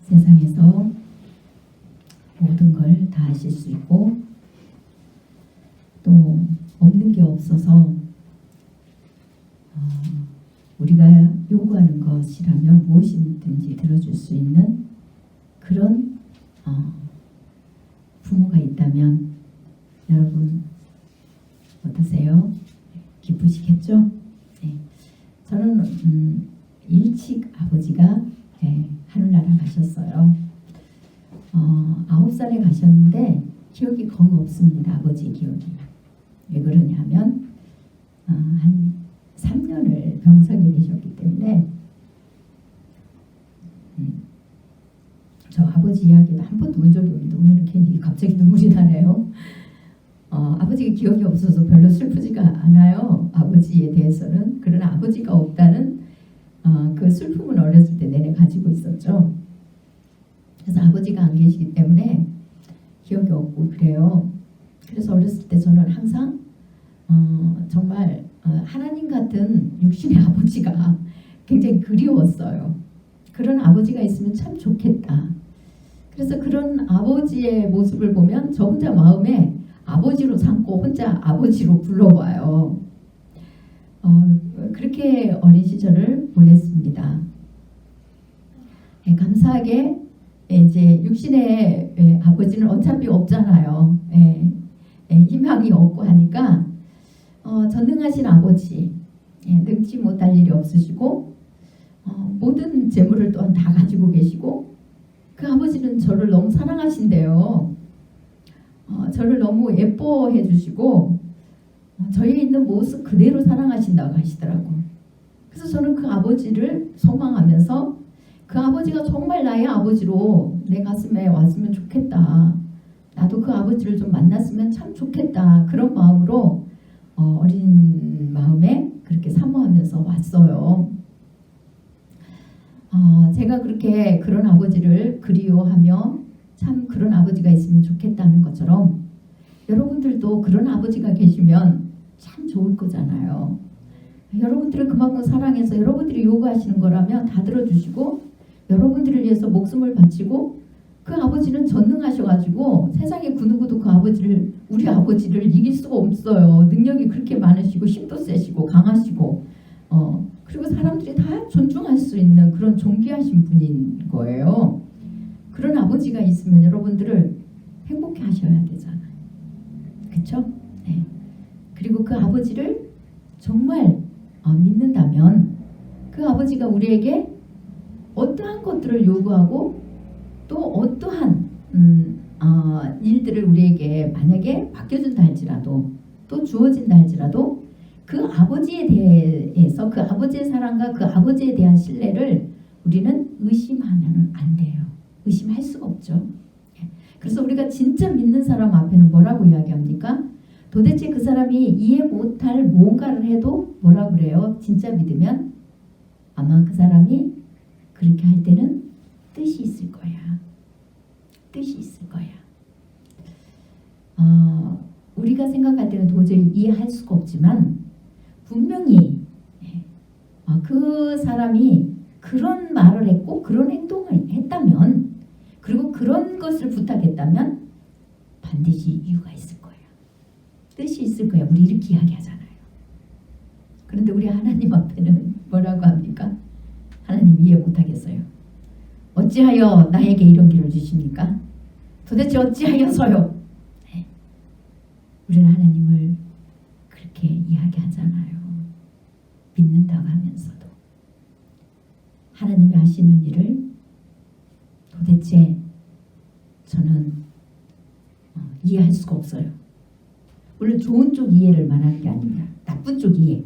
세상에서 모든 걸 다 하실 수 있고 또 없는 게 없어서 우리가 요구하는 것이라면 무엇이든지 들어줄 수 있는 그런 부모가 있다면 여러분 어떠세요? 기쁘시겠죠? 네. 저는 일찍 아버지가 하늘나라 가셨어요. 9살에 가셨는데 기억이 거의 없습니다. 아버지 기억이. 왜 그러냐면 한 3년을 병석에 계셨기 때문에 저 아버지 이야기도 한 번도 본 적이 없는데 오늘은 괜히 갑자기 눈물이 나네요. 아버지가 기억이 없어서 별로 슬프지가 않아요. 아버지에 대해서는. 그러나 아버지가 없다는 그 슬픔은 어렸을 때 내내 가지고 있었죠. 그래서 아버지가 안 계시기 때문에 기억이 없고 그래요. 그래서 어렸을 때 저는 항상 정말 하나님 같은 육신의 아버지가 굉장히 그리웠어요. 그런 아버지가 있으면 참 좋겠다. 그래서 그런 아버지의 모습을 보면 저 혼자 마음에 아버지로 삼고 혼자 아버지로 불러와요. 그렇게 어린 시절을 보냈습니다. 감사하게 이제 육신의 아버지는 어차피 없잖아요. 희망이 없고 하니까 전능하신 아버지, 늙지 못할 일이 없으시고 모든 재물을 또한 다 가지고 계시고 그 아버지는 저를 너무 사랑하신대요. 저를 너무 예뻐해 주시고 저에 있는 모습 그대로 사랑하신다고 하시더라고. 그래서 저는 그 아버지를 소망하면서 그 아버지가 정말 나의 아버지로 내 가슴에 왔으면 좋겠다. 나도 그 아버지를 좀 만났으면 참 좋겠다. 그런 마음으로 어린 마음에 그렇게 사모하면서 왔어요. 제가 그렇게 그런 아버지를 그리워하며 참 그런 아버지가 있으면 좋겠다는 것처럼 여러분들도 그런 아버지가 계시면 참 좋을 거잖아요. 여러분들을 그만큼 사랑해서 여러분들이 요구하시는 거라면 다 들어주시고 여러분들을 위해서 목숨을 바치고 그 아버지는 전능하셔가지고 세상에 그 누구도 그 아버지를 우리 아버지를 이길 수가 없어요. 능력이 그렇게 많으시고 힘도 세시고 강하시고 그리고 사람들이 다 존중할 수 있는 그런 존귀하신 분인 거예요. 그런 아버지가 있으면 여러분들을 행복해 하셔야 되잖아요. 그렇죠? 네. 그리고 그 아버지를 정말 믿는다면 그 아버지가 우리에게 어떠한 것들을 요구하고 또 어떠한 일들을 우리에게 만약에 맡겨준다 할지라도 또 주어진다 할지라도 그 아버지에 대해서 그 아버지의 사랑과 그 아버지에 대한 신뢰를 우리는 의심하면 안 돼요. 의심할 수가 없죠. 그래서 우리가 진짜 믿는 사람 앞에는 뭐라고 이야기합니까? 도대체 그 사람이 이해 못할 무언가를 해도 뭐라고 그래요? 진짜 믿으면 아마 그 사람이 그렇게 할 때는 뜻이 있을 거야. 뜻이 있을 거야. 우리가 생각할 때는 도저히 이해할 수가 없지만 분명히 그 사람이 그런 말을 했고 그런 행동을 했다면 그리고 그런 것을 부탁했다면 반드시 이유가 있을 거예요. 뜻이 있을 거예요. 우리 이렇게 이야기하잖아요. 그런데 우리 하나님 앞에는 뭐라고 합니까? 하나님 이해 못하겠어요. 어찌하여 나에게 이런 길을 주십니까? 도대체 어찌하여서요? 네. 우리는 하나님을 그렇게 이야기하잖아요. 믿는다고 하면서도 하나님이 하시는 일을 도대체 저는 이해할 수가 없어요. 물론 좋은 쪽 이해를 말하는 게 아닙니다. 나쁜 쪽 이해.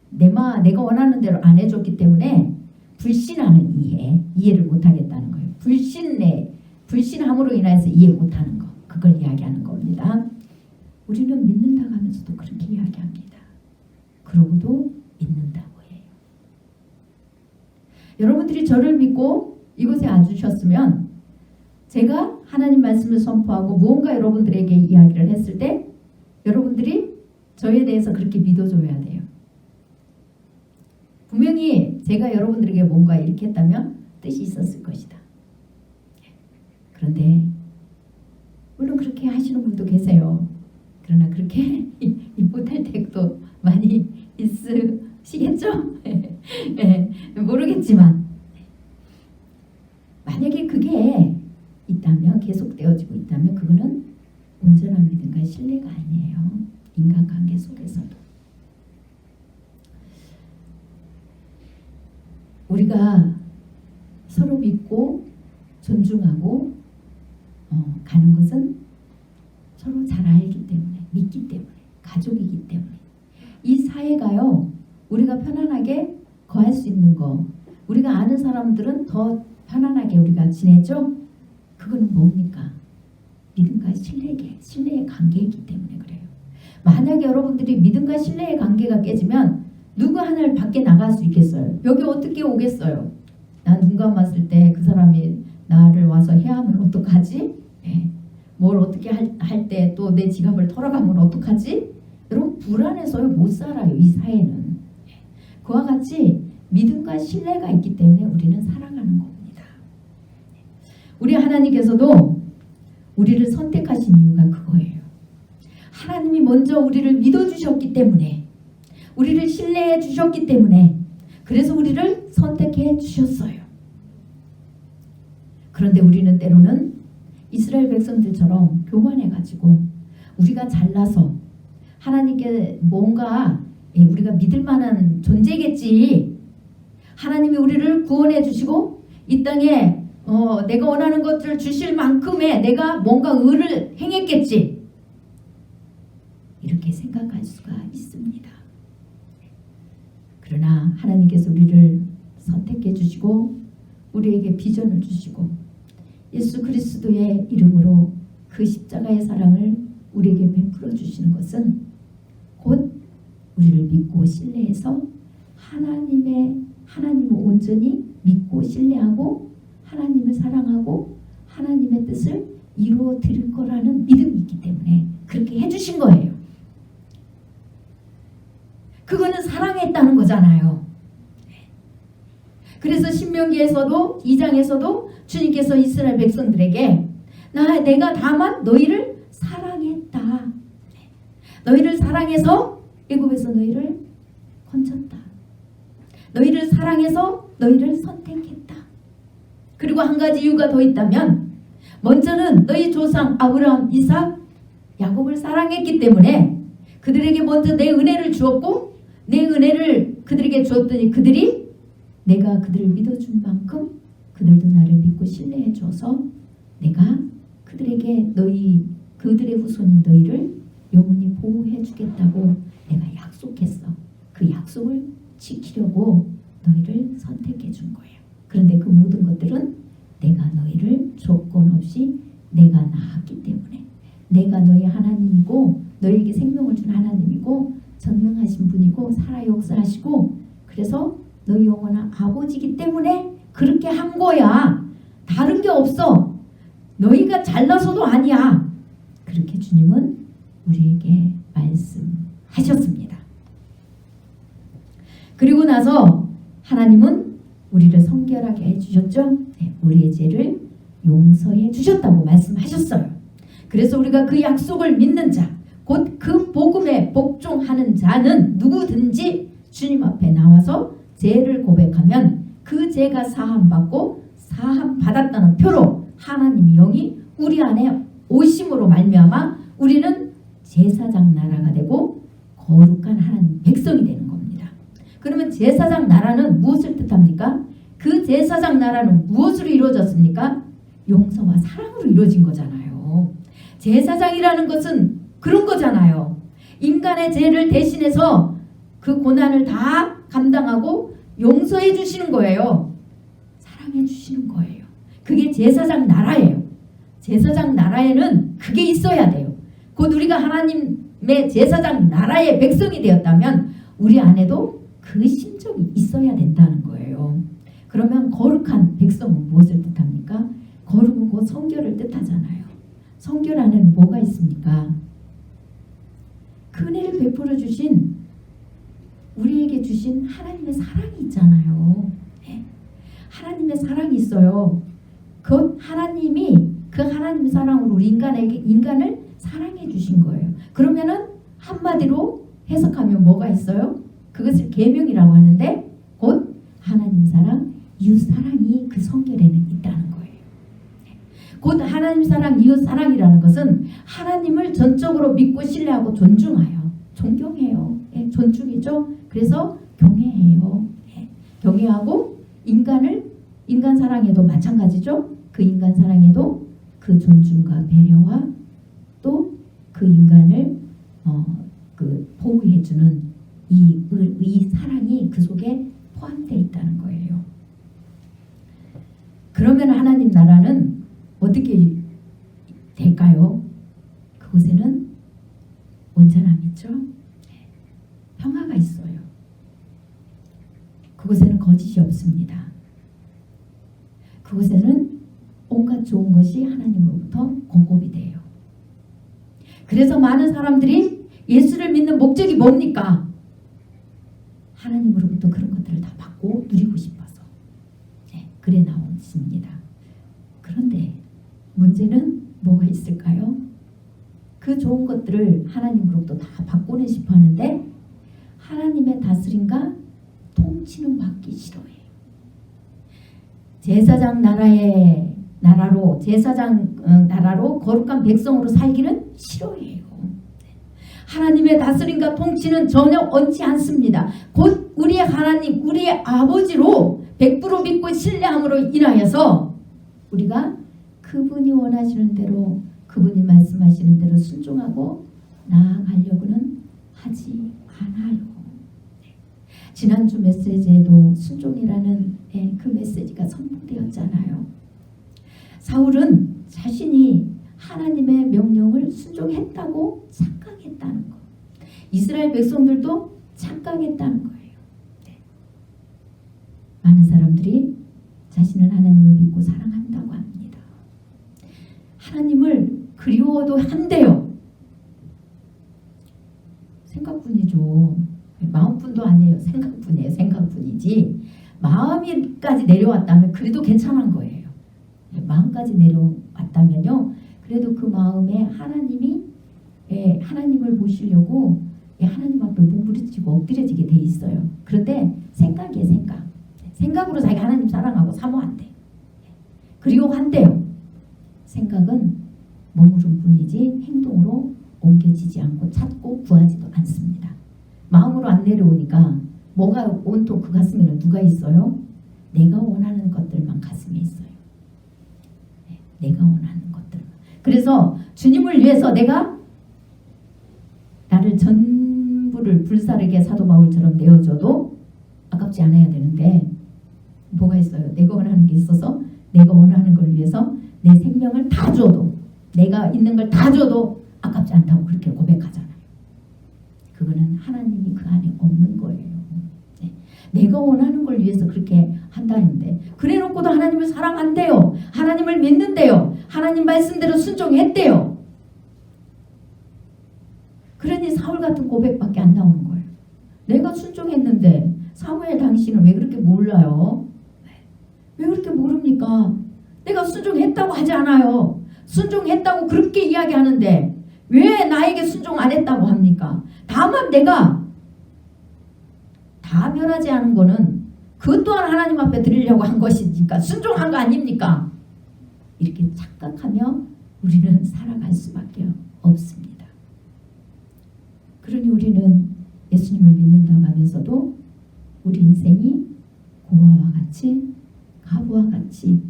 내가 원하는 대로 안 해줬기 때문에 불신하는 이해를 못하겠다는 거예요. 불신함으로 인해서 이해 못하는 거. 그걸 이야기하는 겁니다. 우리는 믿는다고 하면서도 그렇게 이야기합니다. 그러고도 믿는다고 해요. 여러분들이 저를 믿고 이곳에 와주셨으면 제가 하나님 말씀을 선포하고 무언가 여러분들에게 이야기를 했을 때 여러분들이 저에 대해서 그렇게 믿어줘야 돼요. 분명히 제가 여러분들에게 뭔가 이렇게 했다면 뜻이 있었을 것이다. 그런데 물론 그렇게 하시는 분도 계세요. 그러나 그렇게 못할 때도 많이 있으시겠죠? 네, 모르겠지만 만약에 그게 있다면, 계속되어지고 있다면 그거는 온전한 믿음과 신뢰가 아니에요. 인간관계 속에서도 우리가 서로 믿고 존중하고 가는 것은 서로 잘 알기 때문에, 믿기 때문에, 가족이기 때문에. 이 사회가요, 우리가 편안하게 거할 수 있는 거, 우리가 아는 사람들은 더 편안하게 우리가 지내죠? 그거는 뭡니까? 믿음과 신뢰의 관계이기 때문에 그래요. 만약에 여러분들이 믿음과 신뢰의 관계가 깨지면 누구 하나를 밖에 나갈 수 있겠어요? 여기 어떻게 오겠어요? 난 눈 감았을 때 그 사람이 나를 와서 해하면 어떡하지? 네. 뭘 어떻게 할 때 또 내 지갑을 털어가면 어떡하지? 여러분 불안해서요 못 살아요. 이 사회는. 그와 같이 믿음과 신뢰가 있기 때문에 우리는 살아가는 겁니다. 우리 하나님께서도 우리를 선택하신 이유가 그거예요. 하나님이 먼저 우리를 믿어주셨기 때문에, 우리를 신뢰해 주셨기 때문에, 그래서 우리를 선택해 주셨어요. 그런데 우리는 때로는 이스라엘 백성들처럼 교만해가지고 우리가 잘나서 하나님께 뭔가 우리가 믿을 만한 존재겠지, 하나님이 우리를 구원해 주시고 이 땅에 내가 원하는 것들을 주실 만큼의 내가 뭔가 의를 행했겠지, 이렇게 생각할 수가 있습니다. 그러나 하나님께서 우리를 선택해 주시고 우리에게 비전을 주시고 예수 그리스도의 이름으로 그 십자가의 사랑을 우리에게 베풀어 주시는 것은 곧 우리를 믿고 신뢰해서 하나님을 온전히 믿고 신뢰하고 하나님을 사랑하고 하나님의 뜻을 이루어 드릴 거라는 믿음이 있기 때문에 그렇게 해주신 거예요. 그거는 사랑했다는 거잖아요. 그래서 신명기에서도 2장에서도 주님께서 이스라엘 백성들에게 내가 다만 너희를 사랑했다. 너희를 사랑해서 애굽에서 너희를 건졌다. 너희를 사랑해서 너희를 선택했다. 그리고 한 가지 이유가 더 있다면, 먼저는 너희 조상 아브라함, 이삭, 야곱을 사랑했기 때문에 그들에게 먼저 내 은혜를 주었고, 내 은혜를 그들에게 주었더니 내가 그들을 믿어준 만큼 그들도 나를 믿고 신뢰해 줘서 내가 그들에게 그들의 후손인 너희를 영원히 보호해 주겠다고 내가 약속했어. 그 약속을 지키려고 너희를 선택해 준 거예요. 그런데 그 모든 것들은 내가 너희를 조건 없이 내가 낳았기 때문에, 내가 너희 하나님이고 너희에게 생명을 준 하나님이고 전능하신 분이고 살아 역사하시고, 그래서 너희 영원한 아버지이기 때문에 그렇게 한 거야. 다른 게 없어. 너희가 잘나서도 아니야. 그렇게 주님은 우리에게 말씀하셨습니다. 그리고 나서 하나님은 우리를 성결하게 해주셨죠. 우리의 죄를 용서해 주셨다고 말씀하셨어요. 그래서 우리가 그 약속을 믿는 자, 곧 그 복음에 복종하는 자는 누구든지 주님 앞에 나와서 죄를 고백하면 그 죄가 사함받고 사함받았다는 표로 하나님의 영이 우리 안에 오심으로 말미암아 우리는 제사장 나라가 되고 거룩한 하나님 백성이 되는 겁니다. 그러면 제사장 나라는 무엇을 뜻합니까? 그 제사장 나라는 무엇으로 이루어졌습니까? 용서와 사랑으로 이루어진 거잖아요. 제사장이라는 것은 그런 거잖아요. 인간의 죄를 대신해서 그 고난을 다 감당하고 용서해 주시는 거예요. 사랑해 주시는 거예요. 그게 제사장 나라예요. 제사장 나라에는 그게 있어야 돼요. 곧 우리가 하나님의 제사장 나라의 백성이 되었다면 우리 안에도 그 심정이 있어야 된다는 거예요. 그러면 거룩한 백성은 무엇을 뜻합니까? 거룩은 곧 성결을 뜻하잖아요. 성결 안에는 뭐가 있습니까? 그 은혜를 베풀어 주신, 우리에게 주신 하나님의 사랑이 있잖아요. 네. 하나님의 사랑이 있어요. 그 하나님이 그 하나님 사랑으로 우리 인간을 사랑해 주신 거예요. 그러면은 한마디로 해석하면 뭐가 있어요? 그것을 계명이라고 하는데 곧 하나님 사랑, 이웃 사랑이 그 성결에는 있다는 거예요. 곧 하나님 사랑, 이웃 사랑이라는 것은 하나님을 전적으로 믿고 신뢰하고 존중하여, 존경해요. 예, 존중이죠. 그래서 경외해요. 예, 경외하고 인간 사랑에도 마찬가지죠. 그 인간 사랑에도 그 존중과 배려와 또 그 인간을 보호해주는 이 사랑이 그 속에 포함되어 있다는 거예요. 그러면 하나님 나라는 어떻게 될까요? 그곳에는 온전함이 있죠. 평화가 있어요. 그곳에는 거짓이 없습니다. 그곳에는 온갖 좋은 것이 하나님으로부터 공급이 돼요. 그래서 많은 사람들이 예수를 믿는 목적이 뭡니까? 하나님으로부터 그런 것들을 다 받고 누리고 싶어서. 네, 그래 나옵니다. 그런데 문제는 뭐가 있을까요? 그 좋은 것들을 하나님으로부터 다 받고는 싶어 하는데 하나님의 다스림과 통치는 받기 싫어해요. 제사장 나라로 거룩한 백성으로 살기는 싫어해요. 하나님의 다스림과 통치는 전혀 얹지 않습니다. 곧 우리의 하나님, 우리의 아버지로 100% 믿고 신뢰함으로 인하여서 우리가 그분이 원하시는 대로, 그분이 말씀하시는 대로 순종하고 나아가려고는 하지 않아요. 지난주 메시지에도 순종이라는 그 메시지가 선포되었잖아요. 사울은 자신이 하나님의 명령을 순종했다고 착각했다는 것. 이스라엘 백성들도 착각했다는 거예요. 네. 많은 사람들이 자신은 하나님을 믿고 사랑한다고 합니다. 하나님을 그리워도 한대요. 생각뿐이죠. 마음뿐도 아니에요. 생각뿐이에요. 생각뿐이지. 마음이까지 내려왔다면 그래도 괜찮은 거예요. 마음까지 내려왔다면요. 그래도 그 마음에 하나님을 보시려고 하나님 앞에 무부르지고 엎드려지게 돼 있어요. 그런데 생각이에요. 생각으로 자기가 하나님 사랑하고 사모한대. 그리고 한대요. 생각은 머무름뿐이지 행동으로 옮겨지지 않고 찾고 구하지도 않습니다. 마음으로 안 내려오니까 뭐가 온통 그 가슴에는 누가 있어요? 내가 원하는 것들만 가슴에 있어요. 내가 원하는 것들만. 그래서 주님을 위해서 내가 나를 전부를 불사르게 사도 바울처럼 내어줘도 아깝지 않아야 되는데 뭐가 있어요? 내가 원하는 게 있어서 내가 원하는 걸 위해서 내 생명을 다 줘도, 내가 있는 걸 다 줘도 아깝지 않다고 그렇게 고백하잖아요. 그거는 하나님이 그 안에 없는 거예요. 네. 내가 원하는 걸 위해서 그렇게 한다는데 그래놓고도 하나님을 사랑한대요. 하나님을 믿는대요. 하나님 말씀대로 순종했대요. 그러니 사울 같은 고백밖에 안 나오는 거예요. 내가 순종했는데 사무엘 당신은 왜 그렇게 몰라요? 왜 그렇게 모릅니까? 내가 순종했다고 하지 않아요. 순종했다고 그렇게 이야기하는데 왜 나에게 순종 안 했다고 합니까? 다만 내가 다 변하지 않은 거는 그것 또한 하나님 앞에 드리려고 한 것이니까 순종한 거 아닙니까? 이렇게 착각하며 우리는 살아갈 수밖에 없습니다. 그러니 우리는 예수님을 믿는다고 하면서도 우리 인생이 고아와 같이 가부와 같이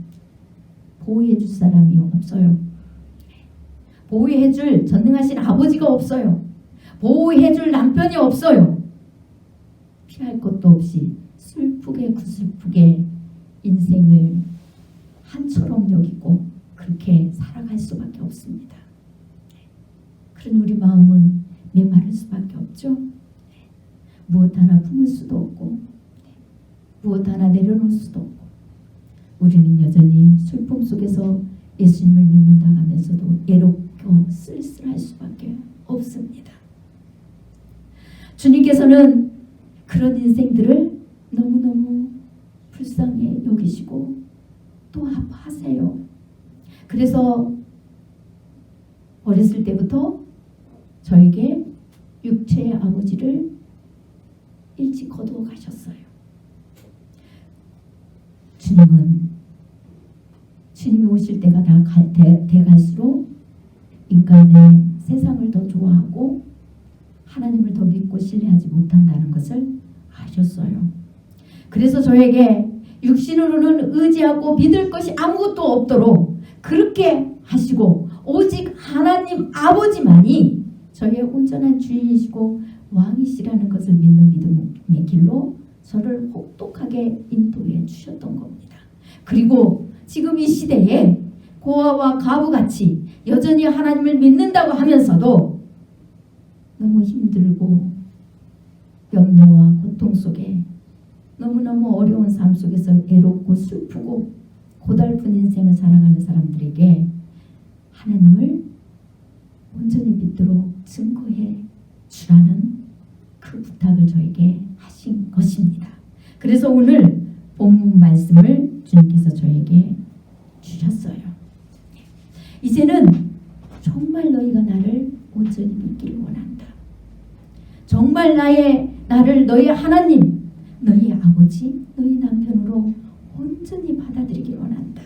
보호해 줄 사람이 없어요. 보호해 줄 전능하신 아버지가 없어요. 보호해 줄 남편이 없어요. 피할 것도 없이 슬프게 구슬프게 인생을 한처럼 여기고 그렇게 살아갈 수밖에 없습니다. 그러니 우리 마음은 메마를 수밖에 없죠. 무엇 하나 품을 수도 없고 무엇 하나 내려놓을 수도 없고 우리는 여전히 슬픔 속에서 예수님을 믿는다 하면서도 애롭고 쓸쓸할 수밖에 없습니다. 주님께서는 그런 인생들을 너무너무 불쌍히 여기시고 또 아파하세요. 그래서 어렸을 때부터 저에게 육체의 아버지를 일찍 거두어 가셨어요. 주님이 오실 때가 돼갈수록 인간의 세상을 더 좋아하고 하나님을 더 믿고 신뢰하지 못한다는 것을 아셨어요. 그래서 저에게 육신으로는 의지하고 믿을 것이 아무것도 없도록 그렇게 하시고 오직 하나님 아버지만이 저의 온전한 주인이시고 왕이시라는 것을 믿는 믿음의 길로 저를 혹독하게 인도해 주셨던 겁니다. 그리고 지금 이 시대에 고아와 과부같이 여전히 하나님을 믿는다고 하면서도 너무 힘들고 염려와 고통 속에 너무너무 어려운 삶 속에서 애롭고 슬프고 고달픈 인생을 살아가는 사람들에게 하나님을 온전히 믿도록 증거해 주라는 그 부탁을 저에게 하신 것입니다. 그래서 오늘 본문 말씀을 주님께서 저에게 주셨어요. 이제는 정말 너희가 나를 온전히 믿기를 원한다. 정말 나를 너희 하나님, 너희 아버지, 너희 남편으로 온전히 받아들이길 원한다.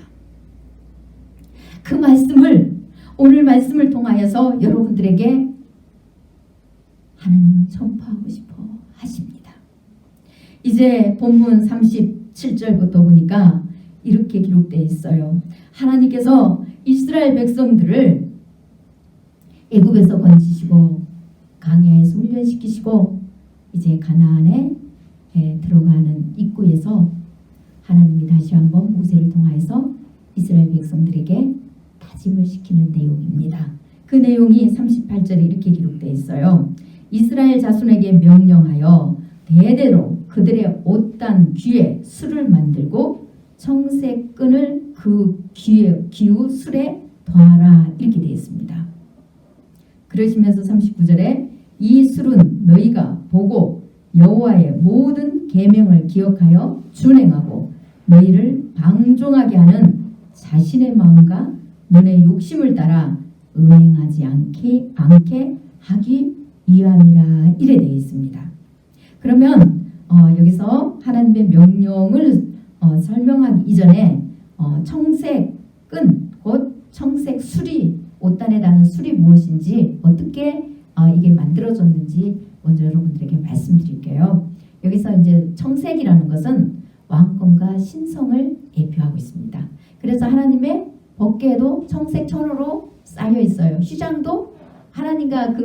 그 말씀을 오늘 말씀을 통하여서 여러분들에게 하나님은 전파하고 싶어 하십니다. 이제 본문 37절부터 보니까 이렇게 기록되어 있어요. 하나님께서 이스라엘 백성들을 애굽에서 건지시고 광야에서 훈련시키시고 이제 가나안에 들어가는 입구에서 하나님이 다시 한번 모세를 통하여서 이스라엘 백성들에게 다짐을 시키는 내용입니다. 그 내용이 38절에 이렇게 기록되어 있어요. 이스라엘 자손에게 명령하여 대대로 그들의 옷단 귀에 술을 만들고 청색 끈을 그 기우 술에 더하라 이렇게 되어 있습니다. 그러시면서 39절에 이 술은 너희가 보고 여호와의 모든 계명을 기억하여 준행하고 너희를 방종하게 하는 자신의 마음과 눈의 욕심을 따라 음행하지 않게 하기 위함이라 이래 되어 있습니다. 그러면 여기서 하나님의 명령을 설명하기 이전에 청색 끈, 곧 청색 수리, 옷단에 다는 술이 무엇인지 어떻게 이게 만들어졌는지 먼저 여러분들에게 말씀드릴게요. 여기서 이제 청색이라는 것은 왕권과 신성을 예표하고 있습니다. 그래서 하나님의 법궤도 청색 천으로 쌓여 있어요. 휘장도 하나님과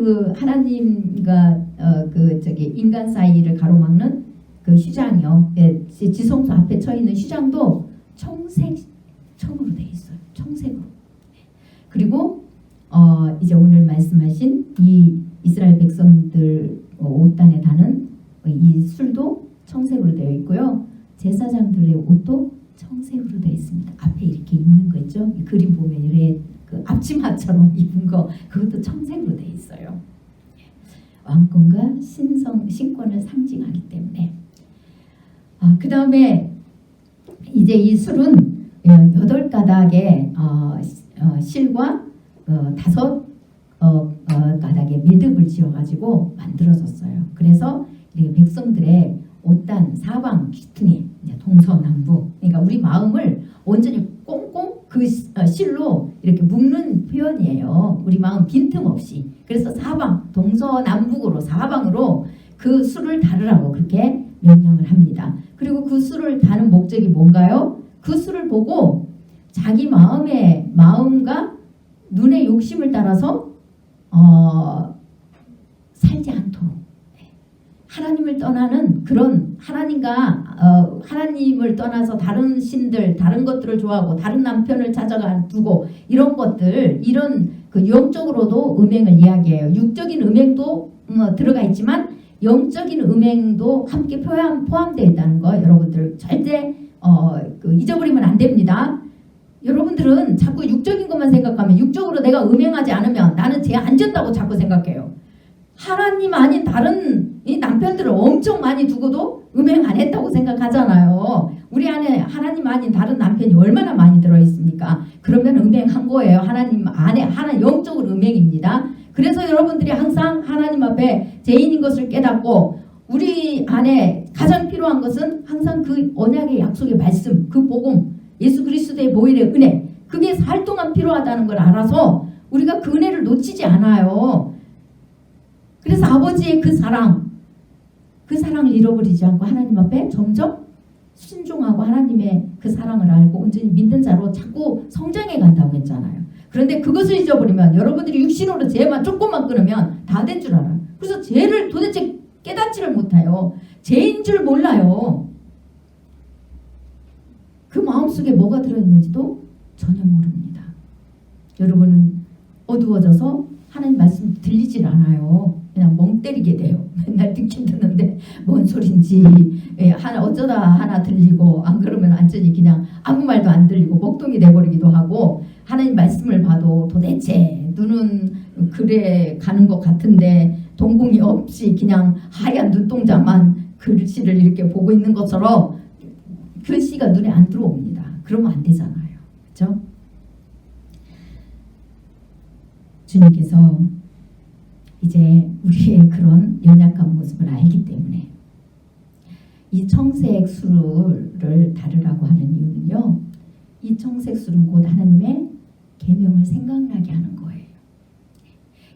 인간 사이를 가로막는 그 휘장이요. 지성소 앞에 쳐 있는 휘장도 청색 천으로 되어 있어요. 청색으로. 그리고 이제 오늘 말씀하신 이 이스라엘 백성들 옷단에 다는 이 술도 청색으로 되어 있고요. 제사장들의 옷도 청색으로 되어 있습니다. 앞에 이렇게 입는 거 있죠? 이 그림 보면 이렇게 그 앞치마처럼 입은 거 그것도 청색으로 되어 있어요. 왕권과 신권을 상징하기 때문에. 그 다음에 이제 이 술은 8가닥의 실과 5가닥의 매듭을 지어가지고 만들어졌어요. 그래서 이렇게 백성들의 옷단 사방 귀퉁이 동서남북, 그러니까 우리 마음을 완전히 꽁꽁 그 실로 이렇게 묶는 표현이에요. 우리 마음 빈틈없이. 그래서 사방 동서남북으로 사방으로 그 술을 다루라고 그렇게 명령을 합니다. 그리고 그 술을 다는 목적이 뭔가요? 그 술을 보고 자기 마음과 눈의 욕심을 따라서 살지 않도록 하나님을 떠나는 그런 하나님을 떠나서 다른 신들, 다른 것들을 좋아하고 다른 남편을 찾아가 두고 이런 것들, 이런 그 영적으로도 음행을 이야기해요. 육적인 음행도 들어가 있지만 영적인 음행도 함께 포함되어 있다는 거 여러분들 절대 잊어버리면 안 됩니다. 여러분들은 자꾸 육적인 것만 생각하면 육적으로 내가 음행하지 않으면 나는 죄 안 졌다고 자꾸 생각해요. 하나님 아닌 다른 이 남편들을 엄청 많이 두고도 음행 안 했다고 생각하잖아요. 우리 안에 하나님 아닌 다른 남편이 얼마나 많이 들어있습니까? 그러면 음행한 거예요. 하나님 안에 하나 영적으로 음행입니다. 그래서 여러분들이 항상 하나님 앞에 죄인인 것을 깨닫고 우리 안에 가장 필요한 것은 항상 그 언약의 약속의 말씀, 그 복음, 예수 그리스도의 보혈의 은혜, 그게 살 동안 필요하다는 걸 알아서 우리가 그 은혜를 놓치지 않아요. 그래서 아버지의 그 사랑을 잃어버리지 않고 하나님 앞에 점점 순종하고 하나님의 그 사랑을 알고 온전히 믿는 자로 자꾸 성장해 간다고 했잖아요. 그런데 그것을 잊어버리면 여러분들이 육신으로 죄만 조금만 끊으면 다 된 줄 알아요. 그래서 죄를 도대체 깨닫지를 못해요. 죄인 줄 몰라요. 그 마음속에 뭐가 들어있는지도 전혀 모릅니다. 여러분은 어두워져서 하나님 말씀 들리질 않아요. 그냥 멍 때리게 돼요. 맨날 듣긴 듣는데 뭔 소린지 어쩌다 하나 들리고 안 그러면 완전히 그냥 아무 말도 안 들리고 먹통이 돼버리기도 하고 하나님 말씀을 봐도 도대체 눈은 그래 가는 것 같은데 동공이 없이 그냥 하얀 눈동자만 글씨를 이렇게 보고 있는 것처럼 글씨가 눈에 안 들어옵니다. 그러면 안 되잖아요. 그렇죠? 주님께서 이제 우리의 그런 연약한 모습을 알기 때문에 이 청색 술을 다루라고 하는 이유는요. 이 청색 술은 곧 하나님의 계명을 생각나게 하는 거예요.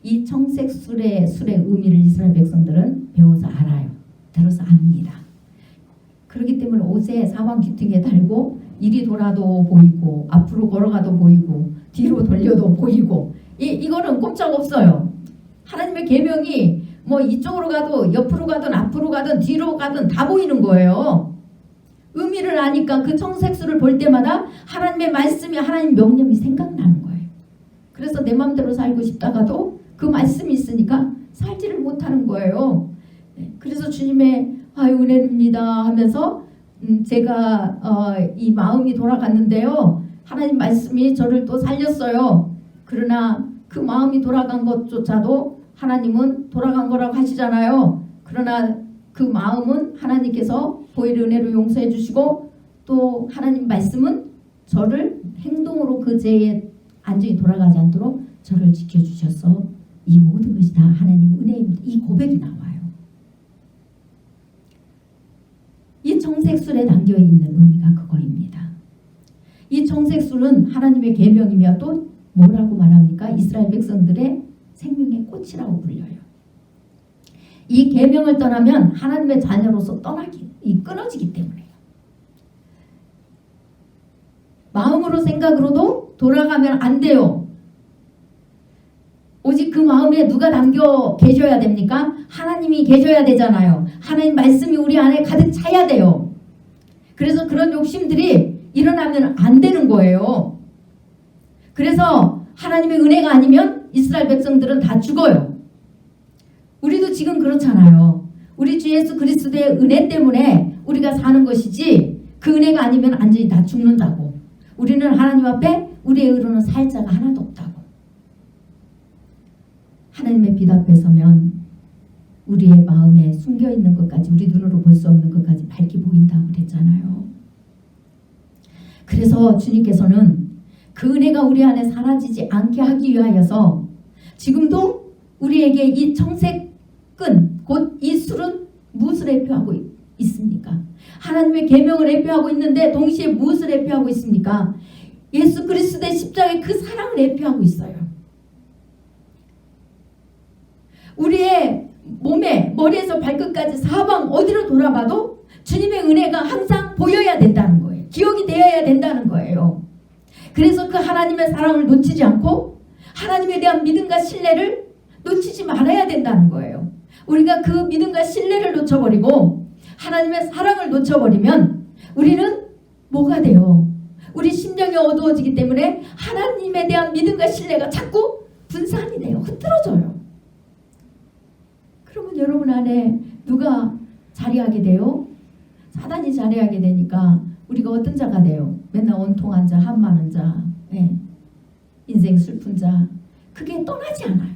이 청색 술의 의미를 이스라엘 백성들은 배워서 알아요. 들어서 압니다. 그렇기 때문에 옷에 사방 귀퉁이에 달고 이리 돌아도 보이고 앞으로 걸어가도 보이고 뒤로 돌려도 보이고 이거는 꼼짝없어요. 하나님의 계명이 뭐 이쪽으로 가도 옆으로 가든 앞으로 가든 뒤로 가든 다 보이는 거예요. 의미를 아니까 그 청색수를 볼 때마다 하나님의 말씀이 하나님 명령이 생각나는 거예요. 그래서 내 마음대로 살고 싶다가도 그 말씀이 있으니까 살지를 못하는 거예요. 그래서 주님의 은혜입니다 하면서 제가 이 마음이 돌아갔는데요. 하나님 말씀이 저를 또 살렸어요. 그러나 그 마음이 돌아간 것조차도 하나님은 돌아간 거라고 하시잖아요. 그러나 그 마음은 하나님께서 보혈의 은혜로 용서해 주시고 또 하나님 말씀은 저를 행동으로 그 죄에 안전히 돌아가지 않도록 저를 지켜주셔서 이 모든 것이 다 하나님 은혜입니다. 이 고백이 나와요. 이 청색술에 담겨있는 의미가 그거입니다. 이 청색술은 하나님의 계명이며 또 뭐라고 말합니까? 이스라엘 백성들의 생명의 꽃이라고 불려요. 이 계명을 떠나면 하나님의 자녀로서 끊어지기 때문에요. 마음으로 생각으로도 돌아가면 안 돼요. 오직 그 마음에 누가 담겨 계셔야 됩니까? 하나님이 계셔야 되잖아요. 하나님 말씀이 우리 안에 가득 차야 돼요. 그래서 그런 욕심들이 일어나면 안 되는 거예요. 그래서 하나님의 은혜가 아니면 이스라엘 백성들은 다 죽어요. 우리도 지금 그렇잖아요. 우리 주 예수 그리스도의 은혜 때문에 우리가 사는 것이지 그 은혜가 아니면 완전히 다 죽는다고. 우리는 하나님 앞에 우리의 의로는 살 자가 하나도 없다고. 하나님의 빛 앞에 서면 우리의 마음에 숨겨있는 것까지 우리 눈으로 볼 수 없는 것까지 밝게 보인다고 그랬잖아요. 그래서 주님께서는 그 은혜가 우리 안에 사라지지 않게 하기 위하여서 지금도 우리에게 이 청색끈 곧 이 술은 무엇을 대표하고 있습니까? 하나님의 계명을 대표하고 있는데 동시에 무엇을 대표하고 있습니까? 예수 그리스도의 십자가의 그 사랑을 대표하고 있어요. 우리의 몸에 머리에서 발끝까지 사방 어디로 돌아봐도 주님의 은혜가 항상 보여야 된다는 거예요. 기억이 되어야 된다는 거예요. 그래서 그 하나님의 사랑을 놓치지 않고 하나님에 대한 믿음과 신뢰를 놓치지 말아야 된다는 거예요. 우리가 그 믿음과 신뢰를 놓쳐버리고 하나님의 사랑을 놓쳐버리면 우리는 뭐가 돼요? 우리 심령이 어두워지기 때문에 하나님에 대한 믿음과 신뢰가 자꾸 분산이 돼요. 흐트러져요. 그러면 여러분 안에 누가 자리하게 돼요? 사단이 자리하게 되니까 우리가 어떤 자가 돼요? 맨날 원통한 자, 한많은 자, 인생 슬픈 자. 그게 떠나지 않아요.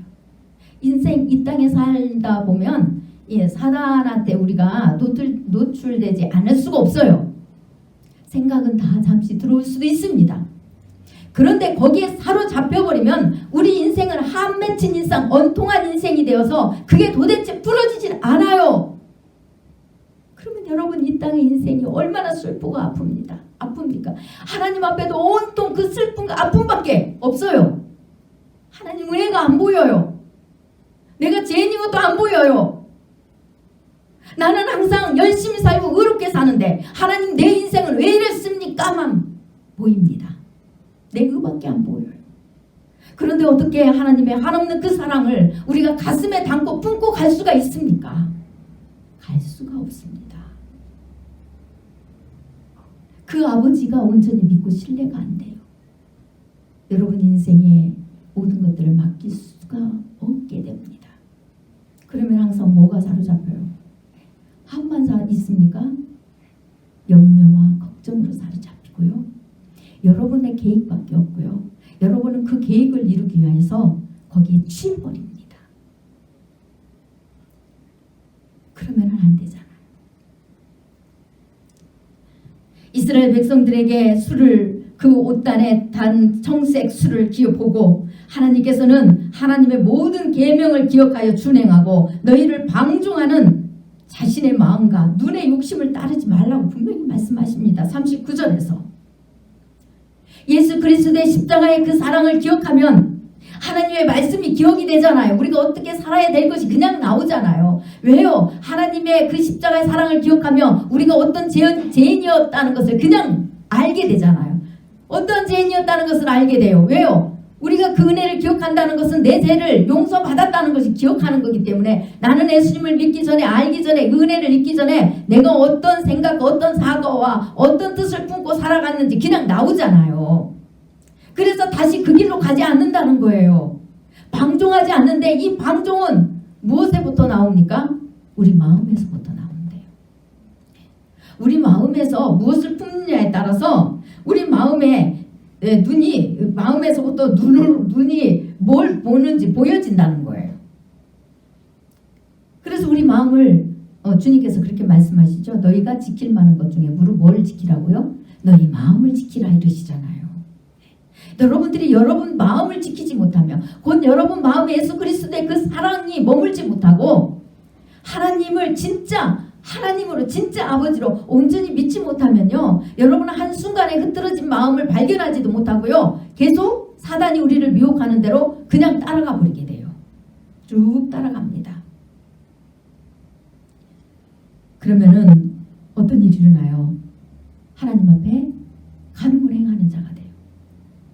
인생 이 땅에 살다 보면 사단한테 우리가 노출되지 않을 수가 없어요. 생각은 다 잠시 들어올 수도 있습니다. 그런데 거기에 사로잡혀버리면 우리 인생은 한 맺힌 인생, 원통한 인생이 되어서 그게 도대체 풀어지질 않아요. 그러면 여러분 이 땅의 인생이 얼마나 슬프고 아픕니까? 하나님 앞에도 온통 그 슬픔과 아픔밖에 없어요. 하나님 은혜가 안 보여요. 내가 죄인인 것도 안 보여요. 나는 항상 열심히 살고 의롭게 사는데 하나님 내 인생은 왜 이랬습니까만 보입니다. 내 의밖에 안 보여요. 그런데 어떻게 하나님의 한없는 그 사랑을 우리가 가슴에 담고 품고 갈 수가 있습니까? 갈 수가 없습니다. 그 아버지가 온전히 믿고 신뢰가 안 돼요. 여러분 인생에 모든 것들을 맡길 수가 없게 됩니다. 그러면 항상 뭐가 사로잡혀요? 한만 있습니까? 염려와 걱정으로 사로잡히고요. 여러분의 계획밖에 없고요. 여러분은 그 계획을 이루기 위해서 거기에 취해버립니다. 그러면 안 되잖아요. 이스라엘 백성들에게 술을 그 옷단에 단 청색 술을 보고 하나님께서는 하나님의 모든 계명을 기억하여 준행하고 너희를 방종하는 자신의 마음과 눈의 욕심을 따르지 말라고 분명히 말씀하십니다. 39절에서 예수 그리스도의 십자가의 그 사랑을 기억하면 하나님의 말씀이 기억이 되잖아요. 우리가 어떻게 살아야 될 것이 그냥 나오잖아요. 왜요? 하나님의 그 십자가의 사랑을 기억하면 우리가 어떤 죄인이었다는 것을 그냥 알게 되잖아요. 어떤 죄인이었다는 것을 알게 돼요. 왜요? 우리가 그 은혜를 기억한다는 것은 내 죄를 용서받았다는 것이 기억하는 거기 때문에 나는 예수님을 믿기 전에 알기 전에 그 은혜를 잊기 전에 내가 어떤 생각 어떤 사고와 어떤 뜻을 품고 살아갔는지 그냥 나오잖아요. 그래서 다시 그 길로 가지 않는다는 거예요. 방종하지 않는데 이 방종은 무엇에부터 나옵니까? 우리 마음에서부터 나온대요. 우리 마음에서 무엇을 품느냐에 따라서 우리 마음에 마음에서부터 눈이 뭘 보는지 보여진다는 거예요. 그래서 우리 마음을 주님께서 그렇게 말씀하시죠. 너희가 지킬 만한 것 중에 뭘 지키라고요? 너희 마음을 지키라 이러시잖아요. 여러분들이 여러분 마음을 지키지 못하면 곧 여러분 마음에 예수 그리스도의 그 사랑이 머물지 못하고 하나님을 하나님으로 진짜 아버지로 온전히 믿지 못하면요. 여러분은 한순간에 흐트러진 마음을 발견하지도 못하고요. 계속 사단이 우리를 미혹하는 대로 그냥 따라가 버리게 돼요. 쭉 따라갑니다. 그러면은 어떤 일이 일어나요? 하나님 앞에 간음을 행하는 자가 돼요.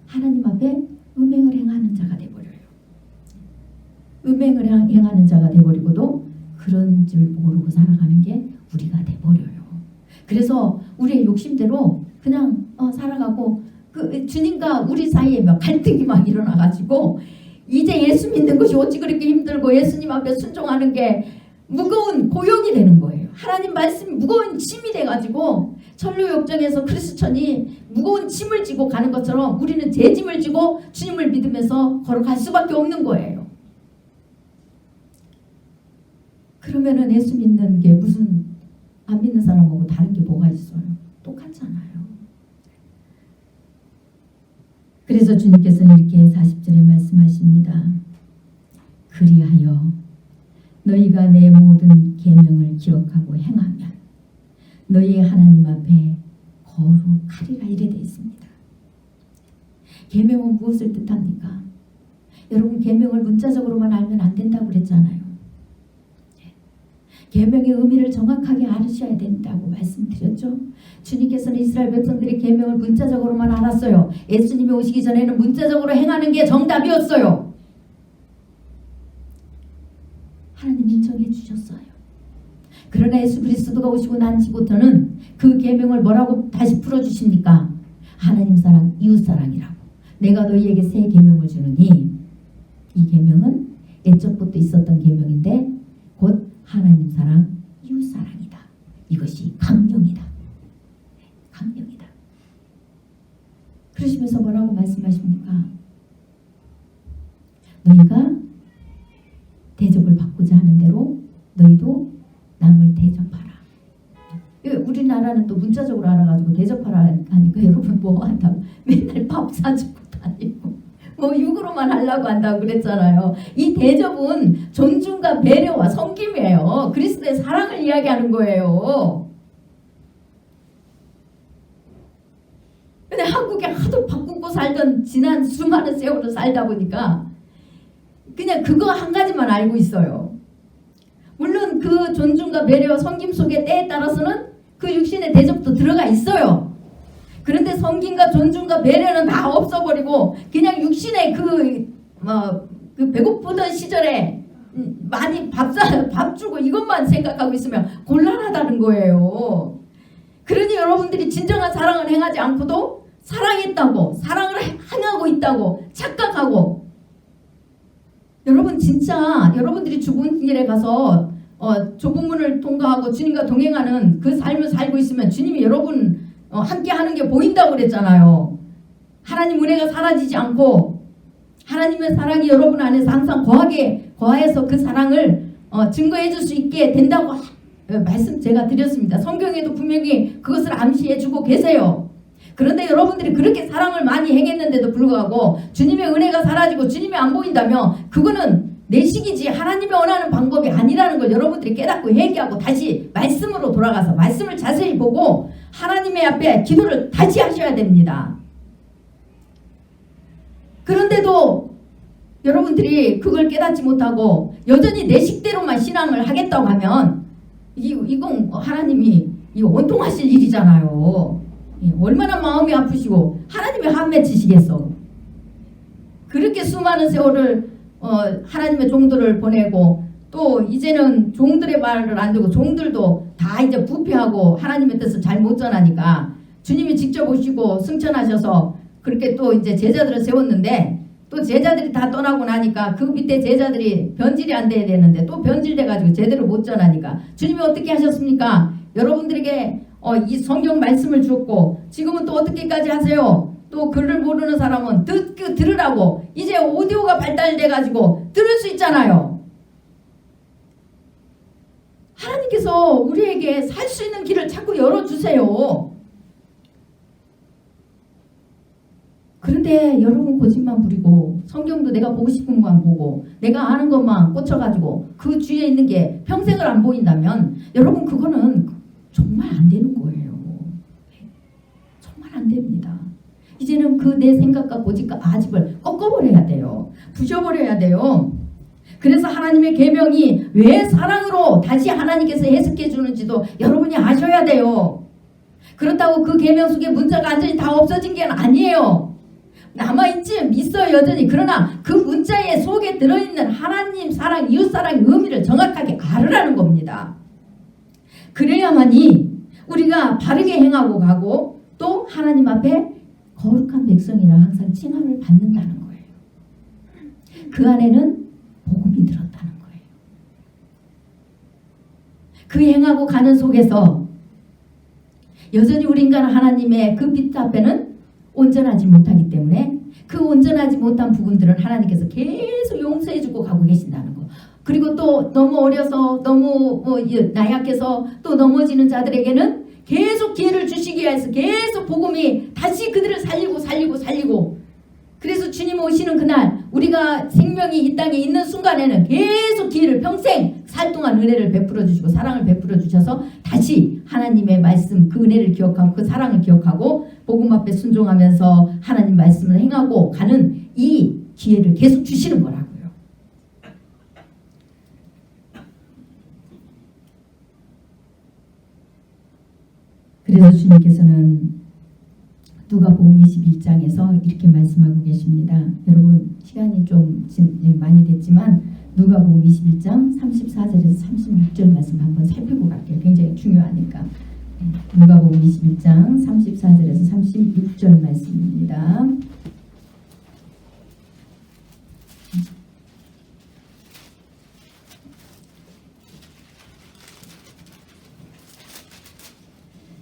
하나님 앞에 음행을 행하는 자가 돼버려요. 음행을 행하는 자가 돼버리고도 그런 줄 모르고 살아가는 게 우리가 돼버려요. 그래서 우리의 욕심대로 그냥 살아가고 그 주님과 우리 사이에 막 갈등이 막 일어나가지고 이제 예수 믿는 것이 어찌 그렇게 힘들고 예수님 앞에 순종하는 게 무거운 고역이 되는 거예요. 하나님 말씀이 무거운 짐이 돼가지고 천류역정에서 크리스천이 무거운 짐을 지고 가는 것처럼 우리는 제 짐을 지고 주님을 믿으면서 걸어갈 수밖에 없는 거예요. 그러면은 예수 믿는 게 무슨 안 믿는 사람하고 다른 게 뭐가 있어요? 똑같잖아요. 그래서 주님께서는 이렇게 40절에 말씀하십니다. 그리하여 너희가 내 모든 계명을 기억하고 행하면 너희의 하나님 앞에 거룩하리라 이래 되어 있습니다. 계명은 무엇을 뜻합니까? 여러분 계명을 문자적으로만 알면 안 된다고 그랬잖아요. 계명의 의미를 정확하게 알으셔야 된다고 말씀드렸죠. 주님께서는 이스라엘 백성들이 계명을 문자적으로만 알았어요. 예수님이 오시기 전에는 문자적으로 행하는 게 정답이었어요. 하나님 인정해 주셨어요. 그러나 예수 그리스도가 오시고 난 뒤부터는 그 계명을 뭐라고 다시 풀어주십니까? 하나님 사랑, 이웃 사랑이라고. 내가 너희에게 새 계명을 주느니 이 계명은 옛적부터 있었던 계명인데 곧 하나님 사랑, 이웃 사랑이다. 이것이 강령이다. 강령이다. 그러시면서 뭐라고 말씀하십니까? 너희가 대접을 받고자 하는 대로 너희도 남을 대접하라. 우리나라는 또 문자적으로 알아가지고 대접하라 하니까 여러분 뭐 한다고 맨날 밥 사주고 다니고 뭐 육으로만 하려고 한다고 그랬잖아요. 이 대접은 존중과 배려와 섬김이에요. 그리스도의 사랑을 이야기하는 거예요. 근데 한국에 하도 밥 굶고 살던 지난 수많은 세월을 살다 보니까 그냥 그거 한 가지만 알고 있어요. 물론 그 존중과 배려, 섬김 속에 때에 따라서는 그 육신의 대접도 들어가 있어요. 그런데 섬김과 존중과 배려는 다 없어버리고 그냥 육신의 그 배고프던 시절에 많이 밥 주고 이것만 생각하고 있으면 곤란하다는 거예요. 그러니 여러분들이 진정한 사랑을 행하지 않고도 사랑했다고, 사랑을 행하고 있다고 착각하고, 여러분 진짜 여러분들이 죽은 길에 가서 좁은 문을 통과하고 주님과 동행하는 그 삶을 살고 있으면 주님이 여러분 함께 하는 게 보인다고 그랬잖아요. 하나님 은혜가 사라지지 않고 하나님의 사랑이 여러분 안에서 항상 거해서 그 사랑을 증거해 줄 수 있게 된다고 말씀 제가 드렸습니다. 성경에도 분명히 그것을 암시해 주고 계세요. 그런데 여러분들이 그렇게 사랑을 많이 행했는데도 불구하고 주님의 은혜가 사라지고 주님이 안 보인다면 그거는 내식이지 하나님이 원하는 방법이 아니라는 걸 여러분들이 깨닫고 회개하고 다시 말씀으로 돌아가서 말씀을 자세히 보고 하나님의 앞에 기도를 다시 하셔야 됩니다. 그런데도 여러분들이 그걸 깨닫지 못하고 여전히 내 식대로만 신앙을 하겠다고 하면 이건 하나님이 원통하실 일이잖아요. 얼마나 마음이 아프시고 하나님이 한 맺히시겠어. 그렇게 수많은 세월을 하나님의 종들을 보내고 또 이제는 종들의 말을 안 듣고 종들도 다 이제 부패하고 하나님의 뜻을 잘 못 전하니까 주님이 직접 오시고 승천하셔서 그렇게 또 이제 제자들을 세웠는데 또 제자들이 다 떠나고 나니까 그 밑에 제자들이 변질이 안 돼야 되는데 또 변질돼가지고 제대로 못 전하니까 주님이 어떻게 하셨습니까? 여러분들에게 이 성경 말씀을 주었고 지금은 또 어떻게까지 하세요? 또 글을 모르는 사람은 들으라고 이제 오디오가 발달돼가지고 들을 수 있잖아요. 하나님께서 우리에게 살 수 있는 길을 자꾸 열어주세요. 그런데 여러분 고집만 부리고 성경도 내가 보고 싶은 것만 보고 내가 아는 것만 꽂혀가지고 그 주위에 있는 게 평생을 안 보인다면 여러분 그거는 정말 안 되는 거예요. 정말 안 됩니다. 이제는 그 내 생각과 고집과 아집을 꺾어버려야 돼요. 부셔버려야 돼요. 그래서 하나님의 계명이 왜 사랑으로 다시 하나님께서 해석해 주는지도 여러분이 아셔야 돼요. 그렇다고 그 계명 속에 문자가 완전히 다 없어진 게 아니에요. 남아있지 있어요 여전히. 그러나 그 문자의 속에 들어있는 하나님 사랑, 이웃사랑의 의미를 정확하게 알으라는 겁니다. 그래야만이 우리가 바르게 행하고 가고 또 하나님 앞에 거룩한 백성이라 항상 칭함을 받는다는 거예요. 그 안에는 복음이 들었다는 거예요. 그 행하고 가는 속에서 여전히 우리 인간은 하나님의 그 빛 앞에는 온전하지 못하기 때문에 그 온전하지 못한 부분들은 하나님께서 계속 용서해주고 가고 계신다는 거. 그리고 또 너무 어려서 너무 나약해서 또 넘어지는 자들에게는 계속 기회를 주시기 위해서 계속 복음이 다시 그들을 살리고 그래서 주님 오시는 그날 우리가 생명이 이 땅에 있는 순간에는 계속 기회를 평생 살 동안 은혜를 베풀어 주시고 사랑을 베풀어 주셔서 다시 하나님의 말씀 그 은혜를 기억하고 그 사랑을 기억하고 복음 앞에 순종하면서 하나님 말씀을 행하고 가는 이 기회를 계속 주시는 거라고요. 그래서 주님께서는 누가복음 21장에서 이렇게 말씀하고 계십니다. 여러분 시간이 좀 많이 됐지만 누가복음 21장 34절에서 36절 말씀 한번 살피고 갈게요. 굉장히 중요하니까. 누가복음 21장 34절에서 36절 말씀입니다.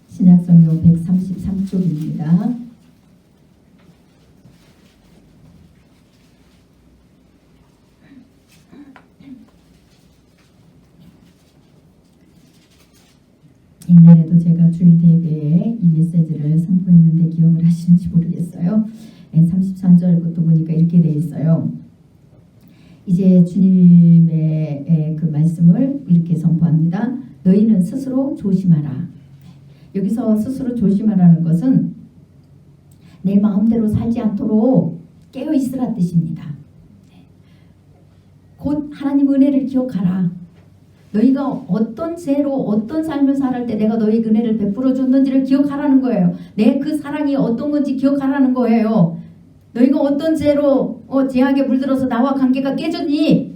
신약성경 133쪽입니다. 옛날에도 제가 주일 예배에 이 메시지를 선포했는데 기억을 하시는지 모르겠어요. 33절부터 보니까 이렇게 돼 있어요. 이제 주님의 그 말씀을 이렇게 선포합니다. 너희는 스스로 조심하라. 여기서 스스로 조심하라는 것은 내 마음대로 살지 않도록 깨어 있으라 뜻입니다. 곧 하나님 은혜를 기억하라. 너희가 어떤 죄로 어떤 삶을 살할 때 내가 너희 은혜를 베풀어 줬는지를 기억하라는 거예요. 내 그 사랑이 어떤 건지 기억하라는 거예요. 너희가 어떤 죄로 죄악에 물들어서 나와 관계가 깨졌니?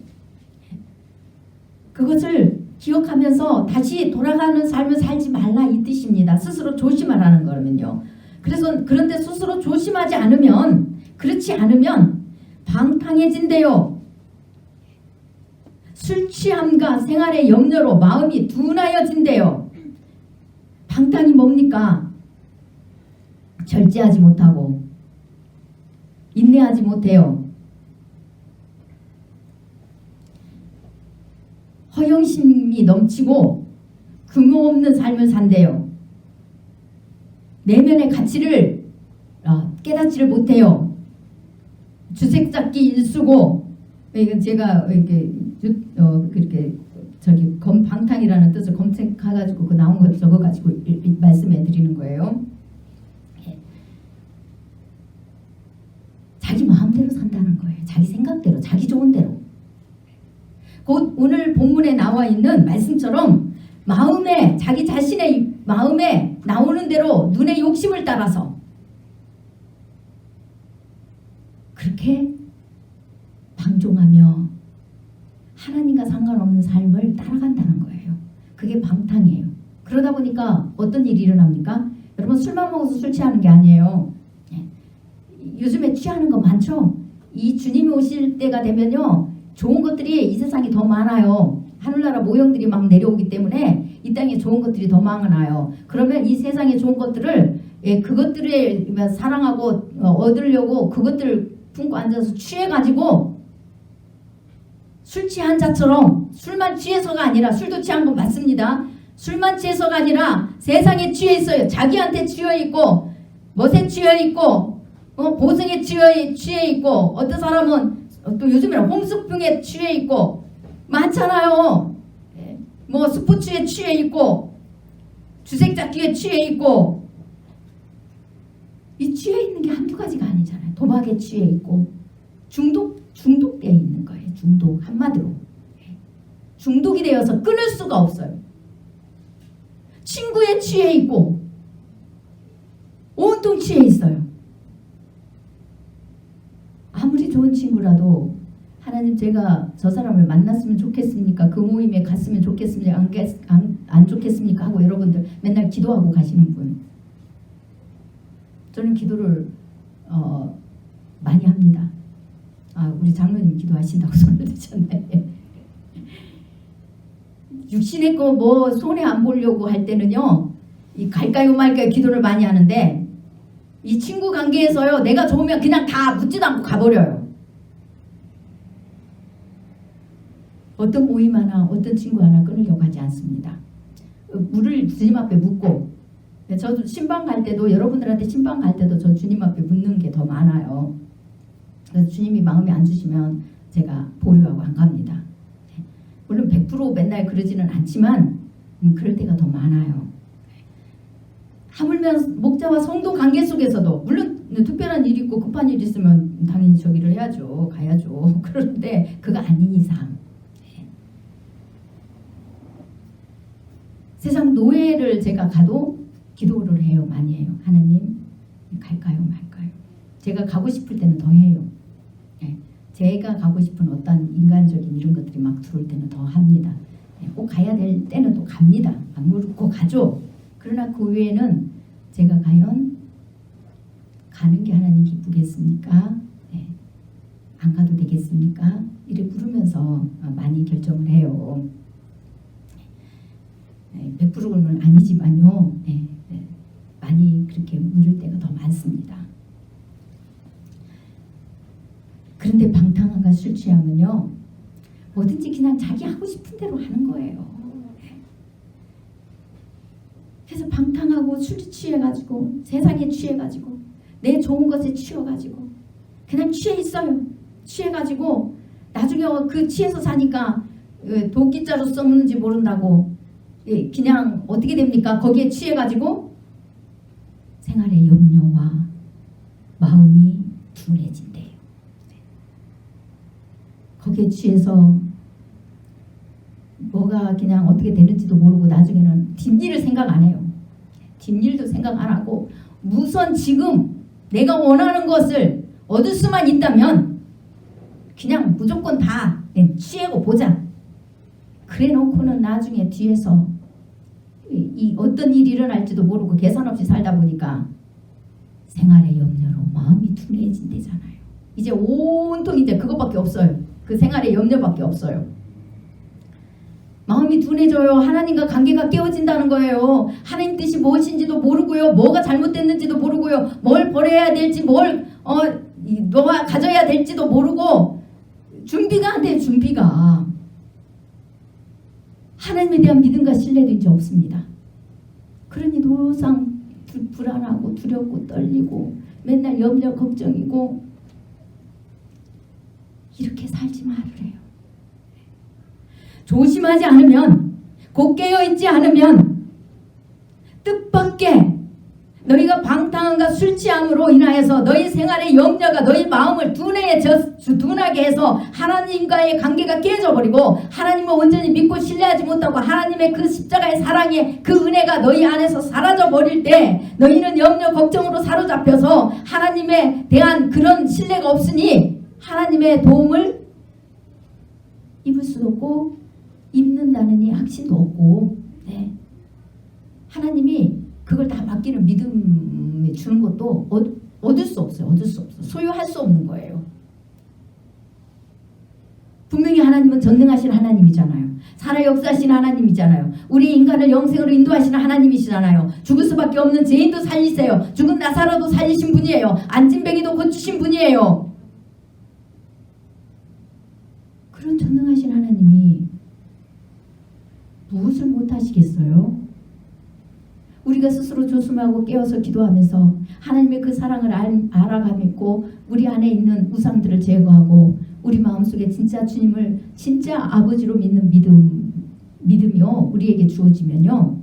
그것을 기억하면서 다시 돌아가는 삶을 살지 말라 이 뜻입니다. 스스로 조심하라는 거면요. 그래서 그런데 스스로 조심하지 않으면 그렇지 않으면 방탕해진대요. 술 취함과 생활의 염려로 마음이 둔하여진대요. 방탕이 뭡니까? 절제하지 못하고 인내하지 못해요. 허영심이 넘치고 긍휼 없는 삶을 산대요. 내면의 가치를 깨닫지를 못해요. 주색잡기 일수고, 제가 이렇게 그렇게 저기 방탕이라는 뜻을 검색해가지고 그 나온 거 적어가지고 말씀해 드리는 거예요. 자기 마음대로 산다는 거예요. 자기 생각대로, 자기 좋은 대로. 곧 오늘 본문에 나와 있는 말씀처럼 마음에, 자기 자신의 마음에 나오는 대로 눈의 욕심을 따라서 그렇게 방종하며 하나님과 상관없는 삶을 따라간다는 거예요. 그게 방탕이에요. 그러다 보니까 어떤 일이 일어납니까? 여러분, 술만 먹어서 술 취하는 게 아니에요. 요즘에 취하는 거 많죠? 이 주님이 오실 때가 되면요, 좋은 것들이 이 세상이 더 많아요. 하늘나라 모형들이 막 내려오기 때문에 이 땅에 좋은 것들이 더 많아요. 그러면 이 세상에 좋은 것들을 그것들을 사랑하고 얻으려고 그것들을 품고 앉아서 취해가지고 술 취한 자처럼, 술만 취해서가 아니라, 술도 취한 건 맞습니다. 술만 취해서가 아니라 세상에 취해 있어요. 자기한테 취해 있고, 멋에 취해 있고, 보성에 취해 있고, 어떤 사람은 또 요즘에는 홍수병에 취해 있고 많잖아요. 뭐 스포츠에 취해 있고, 주색잡기에 취해 있고. 이 취해 있는 게 한두 가지가 아니잖아요. 도박에 취해 있고, 중독되어 있는 거예요. 중독, 한마디로 중독이 되어서 끊을 수가 없어요. 친구에 취해 있고 온통 취해 있어요. 아무리 좋은 친구라도 하나님, 제가 저 사람을 만났으면 좋겠습니까? 그 모임에 갔으면 좋겠습니까? 안 좋겠습니까? 하고 여러분들 맨날 기도하고 가시는 분, 저는 기도를 많이 합니다. 우리 장로님 기도하신다고 손을 드셨네. 육신의 거 뭐 손해 안 보려고 할 때는요, 이 갈까요 말까요 기도를 많이 하는데, 이 친구 관계에서요, 내가 좋으면 그냥 다 묻지도 않고 가버려요. 어떤 모임 하나, 어떤 친구 하나 끊으려고 하지 않습니다. 물을 주님 앞에 묻고, 저도 신방 갈 때도, 여러분들한테 신방 갈 때도 저 주님 앞에 묻는 게 더 많아요. 그래서 주님이 마음에 안 주시면 제가 보류하고 안 갑니다. 물론 100% 맨날 그러지는 않지만 그럴 때가 더 많아요. 하물며 목자와 성도 관계 속에서도, 물론 특별한 일이 있고 급한 일이 있으면 당연히 저기를 해야죠. 가야죠. 그런데 그거 아닌 이상 세상 노예를 제가 가도 기도를 해요. 많이 해요. 하나님, 갈까요 말까요? 제가 가고 싶을 때는 더 해요. 제가 가고 싶은 어떤 인간적인 이런 것들이 막 들어올 때는 더 합니다. 꼭 가야 될 때는 또 갑니다. 안 물고 가죠. 그러나 그 외에는 제가 과연 가는 게 하나님 기쁘겠습니까? 안 가도 되겠습니까? 이렇게 부르면서 많이 결정을 해요. 100%는 아니지만요, 많이 그렇게 물을 때가 더 많습니다. 그런데 방탕함과 술 취함은요, 뭐든지 그냥 자기 하고 싶은 대로 하는 거예요. 그래서 방탕하고 술 취해가지고 세상에 취해가지고 내 좋은 것에 취해가지고 그냥 취해 있어요. 취해가지고 나중에 그 취해서 사니까 도끼자루 썩는지 모른다고 그냥 어떻게 됩니까? 거기에 취해가지고 생활의 염려와 마음이 둔해진대요. 거기에 취해서 뭐가 그냥 어떻게 되는지도 모르고 나중에는 뒷일을 생각 안 해요. 뒷일도 생각 안 하고 우선 지금 내가 원하는 것을 얻을 수만 있다면 그냥 무조건 다 취하고 보자. 그래 놓고는 나중에 뒤에서 이 어떤 일이 일어날지도 모르고 계산 없이 살다 보니까 생활의 염려로 마음이 둔해진대잖아요. 이제 온통 이제 그것밖에 없어요. 그 생활의 염려밖에 없어요. 마음이 둔해져요. 하나님과 관계가 깨어진다는 거예요. 하나님 뜻이 무엇인지도 모르고요. 뭐가 잘못됐는지도 모르고요. 뭘 버려야 될지 너가 가져야 될지도 모르고 준비가 안 돼요. 준비가. 하나님에 대한 믿음과 신뢰도 이제 없습니다. 그러니 노상 불안하고 두렵고 떨리고 맨날 염려 걱정이고 이렇게 살지 말으래요. 조심하지 않으면 곧 깨어있지 않으면 뜻밖의 너희가 방탕함과 술 취함으로 인하여서 너희 생활의 염려가 너희 마음을 둔하게 해서 하나님과의 관계가 깨져버리고 하나님을 온전히 믿고 신뢰하지 못하고 하나님의 그 십자가의 사랑의 그 은혜가 너희 안에서 사라져버릴 때 너희는 염려 걱정으로 사로잡혀서 하나님에 대한 그런 신뢰가 없으니 하나님의 도움을 입을 수도 없고 입는다느니 확신도 없고 하나님이 그걸 다 맡기는 믿음이 주는 것도 얻을 수 없어요. 얻을 수 없어. 소유할 수 없는 거예요. 분명히 하나님은 전능하신 하나님이잖아요. 살아 역사하신 하나님이잖아요. 우리 인간을 영생으로 인도하시는 하나님이시잖아요. 죽을 수밖에 없는 죄인도 살리세요. 죽은 나사로도 살리신 분이에요. 안진뱅이도 고치신 분이에요. 그런 전능하신 하나님이 무엇을 못하시겠어요? 우리가 스스로 조심하고 깨어서 기도하면서 하나님의 그 사랑을 알아가고 우리 안에 있는 우상들을 제거하고 우리 마음속에 진짜 주님을 진짜 아버지로 믿는 믿음이요 우리에게 주어지면요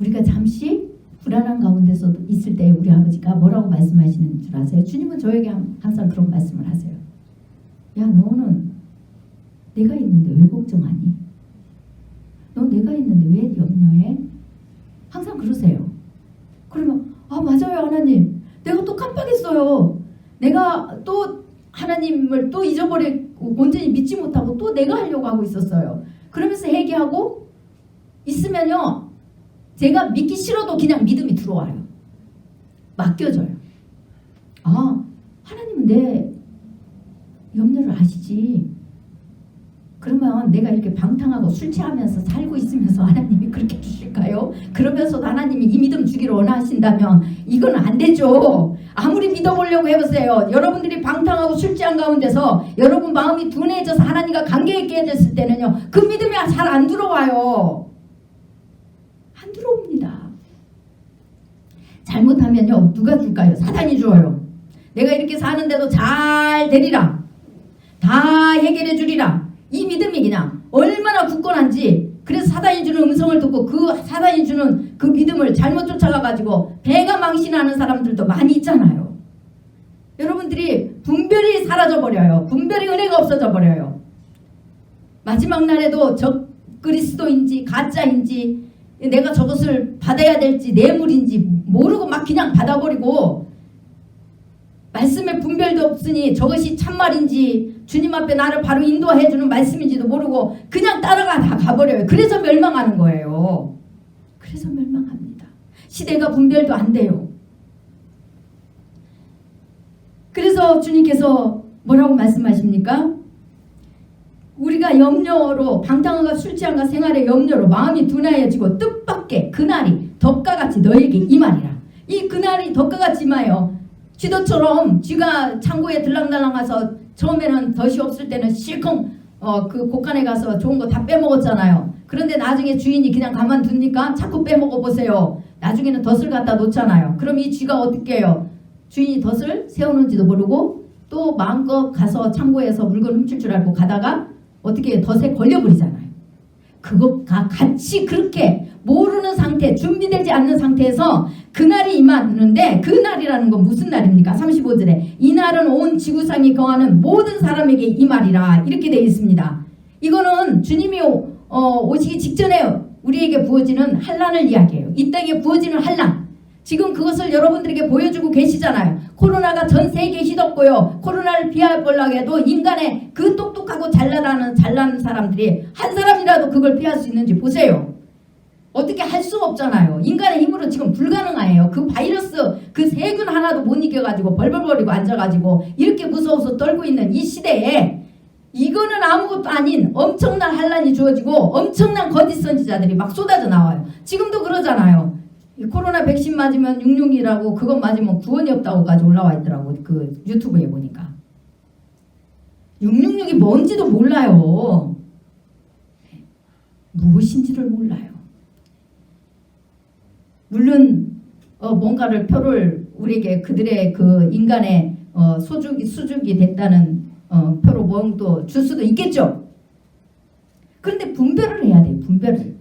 우리가 잠시 불안한 가운데서 있을 때 우리 아버지가 뭐라고 말씀하시는 줄 아세요? 주님은 저에게 항상 그런 말씀을 하세요. 야 너는 내가 있는데 왜 걱정하니? 너 내가 있는데 왜 염려해? 항상 그러세요. 그러면 맞아요 하나님. 내가 또 깜빡했어요. 내가 또 하나님을 또 잊어버리고 온전히 믿지 못하고 또 내가 하려고 하고 있었어요. 그러면서 회개하고 있으면요. 제가 믿기 싫어도 그냥 믿음이 들어와요. 맡겨져요. 하나님은 내 염려를 아시지. 그러면 내가 이렇게 방탕하고 술 취하면서 살고 있으면서 하나님이 그렇게 주실까요? 그러면서도 하나님이 이 믿음 주기를 원하신다면 이건 안 되죠. 아무리 믿어보려고 해보세요. 여러분들이 방탕하고 술 취한 가운데서 여러분 마음이 둔해져서 하나님과 관계 있게 됐을 때는요. 그 믿음이 잘 안 들어와요. 안 들어옵니다. 잘못하면요. 누가 줄까요? 사단이 줘요. 내가 이렇게 사는데도 잘 되리라. 다 해결해 주리라. 이 믿음이 그냥 얼마나 굳건한지 그래서 사단이 주는 음성을 듣고 그 사단이 주는 그 믿음을 잘못 쫓아가가지고 배가 망신하는 사람들도 많이 있잖아요. 여러분들이 분별이 사라져버려요. 분별의 은혜가 없어져버려요. 마지막 날에도 저 그리스도인지 가짜인지 내가 저것을 받아야 될지 뇌물인지 모르고 막 그냥 받아버리고 말씀의 분별도 없으니 저것이 참말인지 주님 앞에 나를 바로 인도해주는 말씀인지도 모르고 그냥 따라가 다 가버려요. 그래서 멸망하는 거예요. 그래서 멸망합니다. 시대가 분별도 안 돼요. 그래서 주님께서 뭐라고 말씀하십니까? 우리가 염려로 방탕함과 술 취함과 생활의 염려로 마음이 둔하여지고 뜻밖의 그날이 덕과 같이 너에게 임하리라. 이 그날이 덕과 같이 임하여 쥐도처럼 쥐가 창고에 들랑달랑 가서 처음에는 덫이 없을 때는 실컷 그 곳간에 가서 좋은 거 다 빼먹었잖아요. 그런데 나중에 주인이 그냥 가만둡니까? 자꾸 빼먹어 보세요. 나중에는 덫을 갖다 놓잖아요. 그럼 이 쥐가 어떻게 해요? 주인이 덫을 세우는지도 모르고 또 마음껏 가서 창고에서 물건 훔칠 줄 알고 가다가 어떻게 해요? 덫에 걸려버리잖아요. 그것과 같이 그렇게 모르는 상태, 준비되지 않는 상태에서 그날이 임하는데, 그날이라는 건 무슨 날입니까? 35절에 이날은 온 지구상에 거하는 모든 사람에게 임하리라 이렇게 되어 있습니다. 이거는 주님이 오시기 직전에 우리에게 부어지는 환난을 이야기해요. 이 땅에 부어지는 환난. 지금 그것을 여러분들에게 보여주고 계시잖아요. 코로나가 전 세계에 휘덮고요. 코로나를 피해보려고 해도 인간의 그 똑똑하고 잘난 사람들이 한 사람이라도 그걸 피할 수 있는지 보세요. 어떻게 할 수 없잖아요. 인간의 힘으로 지금 불가능해요. 그 바이러스 그 세균 하나도 못 이겨가지고 벌벌거리고 앉아가지고 이렇게 무서워서 떨고 있는 이 시대에 이거는 아무것도 아닌 엄청난 환난이 주어지고 엄청난 거짓 선지자들이 막 쏟아져 나와요. 지금도 그러잖아요. 코로나 백신 맞으면 66이라고 그것 맞으면 구원이 없다고까지 올라와 있더라고. 그 유튜브에 보니까 666이 뭔지도 몰라요. 무엇인지를 몰라요. 물론 뭔가를 표를 우리에게 그들의 그 인간의 수줍이 됐다는 표로 뭔도 줄 수도 있겠죠. 그런데 분별을 해야 돼요. 분별을.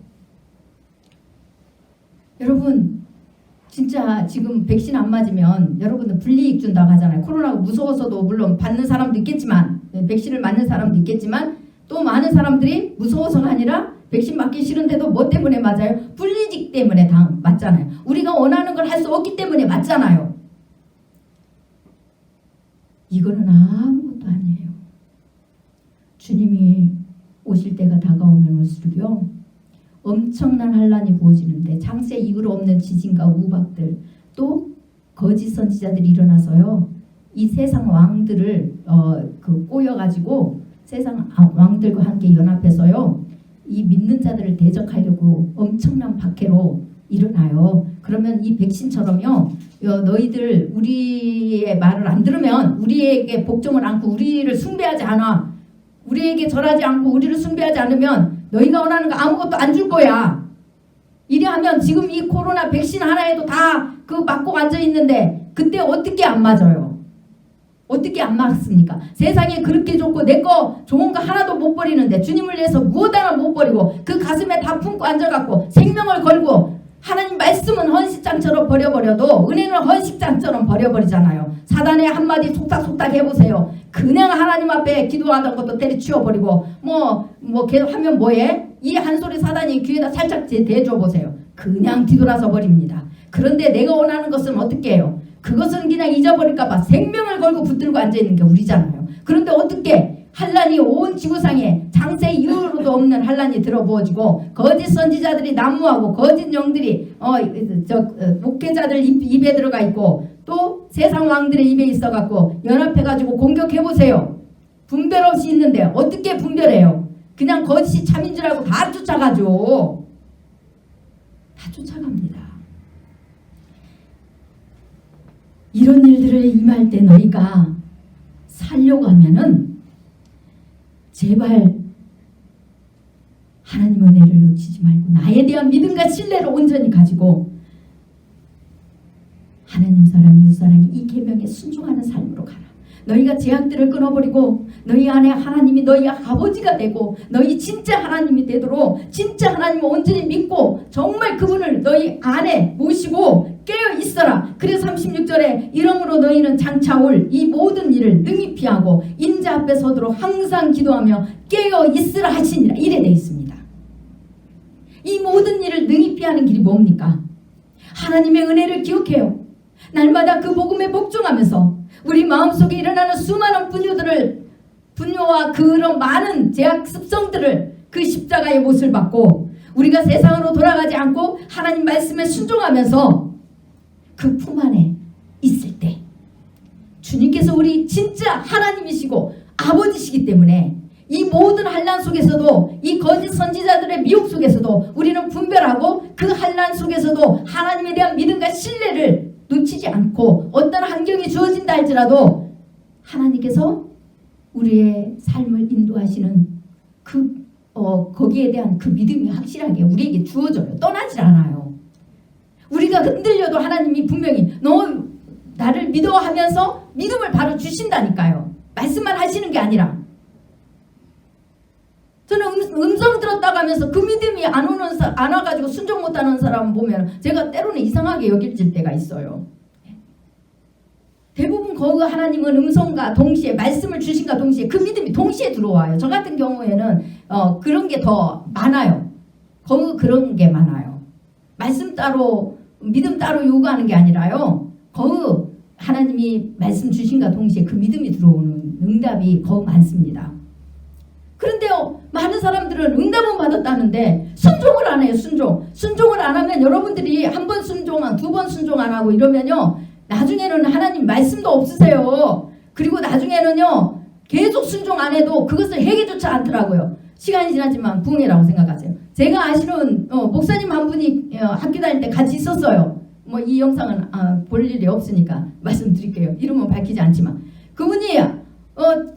여러분 진짜 지금 백신 안 맞으면 여러분들 불이익 준다고 하잖아요. 코로나가 무서워서도 물론 받는 사람도 있겠지만, 백신을 맞는 사람도 있겠지만, 또 많은 사람들이 무서워서가 아니라 백신 맞기 싫은데도 뭐 때문에 맞아요? 불이익 때문에 맞잖아요. 우리가 원하는 걸 할 수 없기 때문에 맞잖아요. 이거는 아무것도 아니에요. 주님이 오실 때가 다가오면 올수록요 엄청난 환난이 부어지는데, 창세 이후로 없는 지진과 우박들, 또 거짓 선지자들이 일어나서요 이 세상 왕들을 꼬여가지고 세상 왕들과 함께 연합해서요 이 믿는 자들을 대적하려고 엄청난 박해로 일어나요. 그러면 이 백신처럼요 너희들 우리의 말을 안 들으면, 우리에게 복종을 않고 우리를 숭배하지 않아, 우리에게 절하지 않고 우리를 숭배하지 않으면 너희가 원하는 거 아무것도 안 줄 거야. 이래하면 지금 이 코로나 백신 하나에도 다 그 맞고 앉아 있는데 그때 어떻게 안 맞아요? 어떻게 안 맞습니까? 세상에 그렇게 좋고 내 거 좋은 거 하나도 못 버리는데, 주님을 위해서 무엇 하나 못 버리고 그 가슴에 다 품고 앉아갖고 생명을 걸고, 하나님 말씀은 헌식장처럼 버려버려도 은혜는 헌식장처럼 버려버리잖아요. 사단의 한마디 속닥속닥 해보세요. 그냥 하나님 앞에 기도하던 것도 때려치워버리고 계속 하면 뭐해? 이 한 소리 사단이 귀에다 살짝 대줘보세요. 그냥 뒤돌아서 버립니다. 그런데 내가 원하는 것은 어떻게 해요? 그것은 그냥 잊어버릴까봐 생명을 걸고 붙들고 앉아있는 게 우리잖아요. 그런데 어떻게 환난이 온 지구상에 창세 이후로도 없는 환난이 들어부어지고 거짓 선지자들이 난무하고 거짓 영들이 목회자들 입에 들어가 있고 또 세상 왕들의 입에 있어갖고 연합해가지고 공격해보세요. 분별 없이 있는데 어떻게 분별해요? 그냥 거짓이 참인 줄 알고 다 쫓아가죠. 다 쫓아갑니다. 이런 일들을 임할 때 너희가 살려고 하면은 제발 하나님 은혜를 놓치지 말고 나에 대한 믿음과 신뢰를 온전히 가지고 하나님 사랑, 이웃 사랑이 이 계명에 순종하는 삶으로 가라. 너희가 제약들을 끊어버리고 너희 안에 하나님이 너희 아버지가 되고 너희 진짜 하나님이 되도록 진짜 하나님을 온전히 믿고 정말 그분을 너희 안에 모시고 깨어 있어라. 그래서 36절에 이러므로 너희는 장차 올 이 모든 일을 능히 피하고 인자 앞에 서도록 항상 기도하며 깨어 있으라 하시니라. 이래 돼 있습니다. 이 모든 일을 능히 피하는 길이 뭡니까? 하나님의 은혜를 기억해요. 날마다 그 복음에 복종하면서 우리 마음속에 일어나는 수많은 분뇨와 그런 많은 제약 습성들을 그 십자가의 못을 받고 우리가 세상으로 돌아가지 않고 하나님 말씀에 순종하면서 그 품 안에 있을 때 주님께서 우리 진짜 하나님이시고 아버지시기 때문에 이 모든 환난 속에서도 이 거짓 선지자들의 미혹 속에서도 우리는 분별하고 그 환난 속에서도 하나님에 대한 믿음과 신뢰를 놓치지 않고 어떤 환경이 주어진다 할지라도 하나님께서 우리의 삶을 인도하시는 그 거기에 대한 그 믿음이 확실하게 우리에게 주어져요. 떠나질 않아요. 우리가 흔들려도 하나님이 분명히 너 나를 믿어 하면서 믿음을 바로 주신다니까요. 말씀만 하시는 게 아니라. 저는 음성 들었다고 하면서 그 믿음이 안 와가지고 순종 못하는 사람 보면 제가 때로는 이상하게 여길 때가 있어요. 대부분 거기 하나님은 음성과 동시에 말씀을 주신과 동시에 그 믿음이 동시에 들어와요. 저 같은 경우에는 그런 게 더 많아요. 거기 그런 게 많아요. 말씀 따로 믿음 따로 요구하는 게 아니라요. 거기 하나님이 말씀 주신과 동시에 그 믿음이 들어오는 응답이 거기 많습니다. 그런데요, 많은 사람들은 응답은 받았다는데 순종을 안 해요. 순종을 안 하면 여러분들이 한 번 순종, 두 번 순종 안 하고 이러면요, 나중에는 하나님 말씀도 없으세요. 그리고 나중에는요, 계속 순종 안 해도 그것을 해결조차 않더라고요. 시간이 지났지만 부흥이라고 생각하세요. 제가 아시는 목사님 한 분이 학교 다닐 때 같이 있었어요. 뭐 이 영상은 볼 일이 없으니까 말씀드릴게요. 이름은 밝히지 않지만 그분이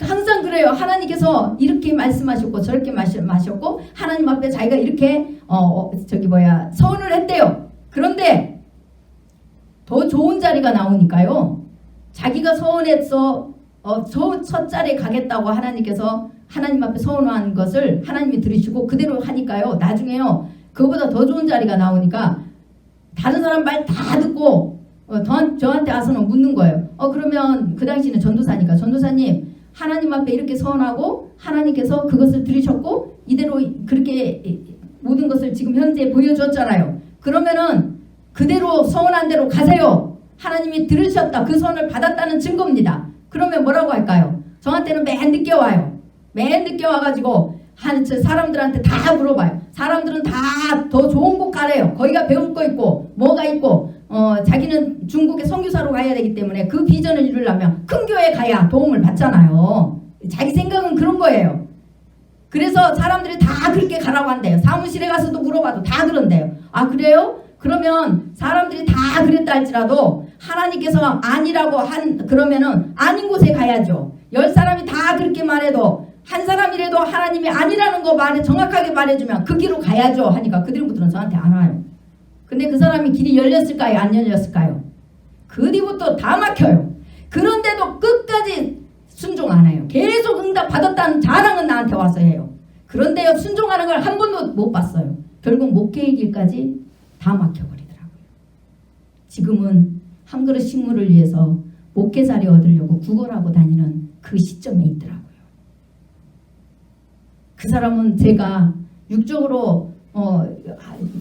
항상 그래요. 하나님께서 이렇게 말씀하셨고 저렇게 마셨고 하나님 앞에 자기가 이렇게 서원을 했대요. 그런데 더 좋은 자리가 나오니까요. 자기가 서원해서 첫 자리에 가겠다고 하나님께서 하나님 앞에 서원한 것을 하나님이 들으시고 그대로 하니까요. 나중에요. 그거보다 더 좋은 자리가 나오니까 다른 사람 말 다 듣고 저한테 와서는 묻는 거예요. 그러면 그 당시는 전도사니까 전도사님 하나님 앞에 이렇게 서원하고 하나님께서 그것을 들으셨고 이대로 그렇게 모든 것을 지금 현재 보여줬잖아요. 그러면은 그대로 서원한 대로 가세요. 하나님이 들으셨다. 그 서원을 받았다는 증거입니다. 그러면 뭐라고 할까요? 저한테는 맨 늦게 와요. 맨 늦게 와가지고 사람들한테 다 물어봐요. 사람들은 다 더 좋은 곳 가래요. 거기가 배울 거 있고 뭐가 있고 자기는 중국에 선교사로 가야 되기 때문에 그 비전을 이루려면 큰 교회 가야 도움을 받잖아요. 자기 생각은 그런 거예요. 그래서 사람들이 다 그렇게 가라고 한대요. 사무실에 가서도 물어봐도 다 그런대요. 아 그래요? 그러면 사람들이 다 그랬다 할지라도 하나님께서 아니라고 그러면은 아닌 곳에 가야죠. 10사람이 다 그렇게 말해도 한 사람이라도 하나님이 아니라는 거 정확하게 말해주면 그 길로 가야죠 하니까 그 뒤부터는 저한테 안 와요. 근데 그 사람이 길이 열렸을까요? 안 열렸을까요? 그 뒤부터 다 막혀요. 그런데도 끝까지 순종 안 해요. 계속 응답 받았다는 자랑은 나한테 와서 해요. 그런데요, 순종하는 걸 한 번도 못 봤어요. 결국 목회의 길까지 다 막혀버리더라고요. 지금은 한 그릇 식물을 위해서 목회자리 얻으려고 구걸하고 다니는 그 시점에 있더라고요. 그 사람은 제가 육적으로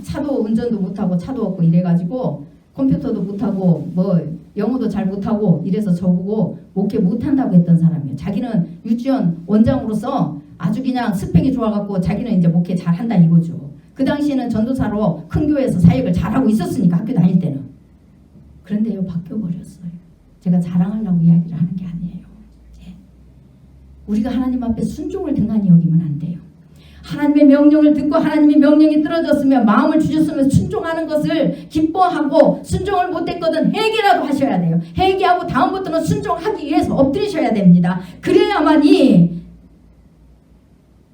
차도 운전도 못하고 차도 없고 이래가지고 컴퓨터도 못하고 뭐 영어도 잘 못하고 이래서 저보고 목회 못한다고 했던 사람이에요. 자기는 유치원 원장으로서 아주 그냥 스펙이 좋아갖고 자기는 이제 목회 잘한다 이거죠. 그 당시에는 전도사로 큰 교회에서 사역을 잘하고 있었으니까 학교 다닐 때는. 그런데요, 바뀌어버렸어요. 제가 자랑하려고 이야기를 하는 게 아니에요. 우리가 하나님 앞에 순종을 등한히 여기면 안 돼요. 하나님의 명령을 듣고 하나님의 명령이 떨어졌으면 마음을 주셨으면 순종하는 것을 기뻐하고 순종을 못했거든 회개라도 하셔야 돼요. 회개하고 다음부터는 순종하기 위해서 엎드리셔야 됩니다. 그래야만이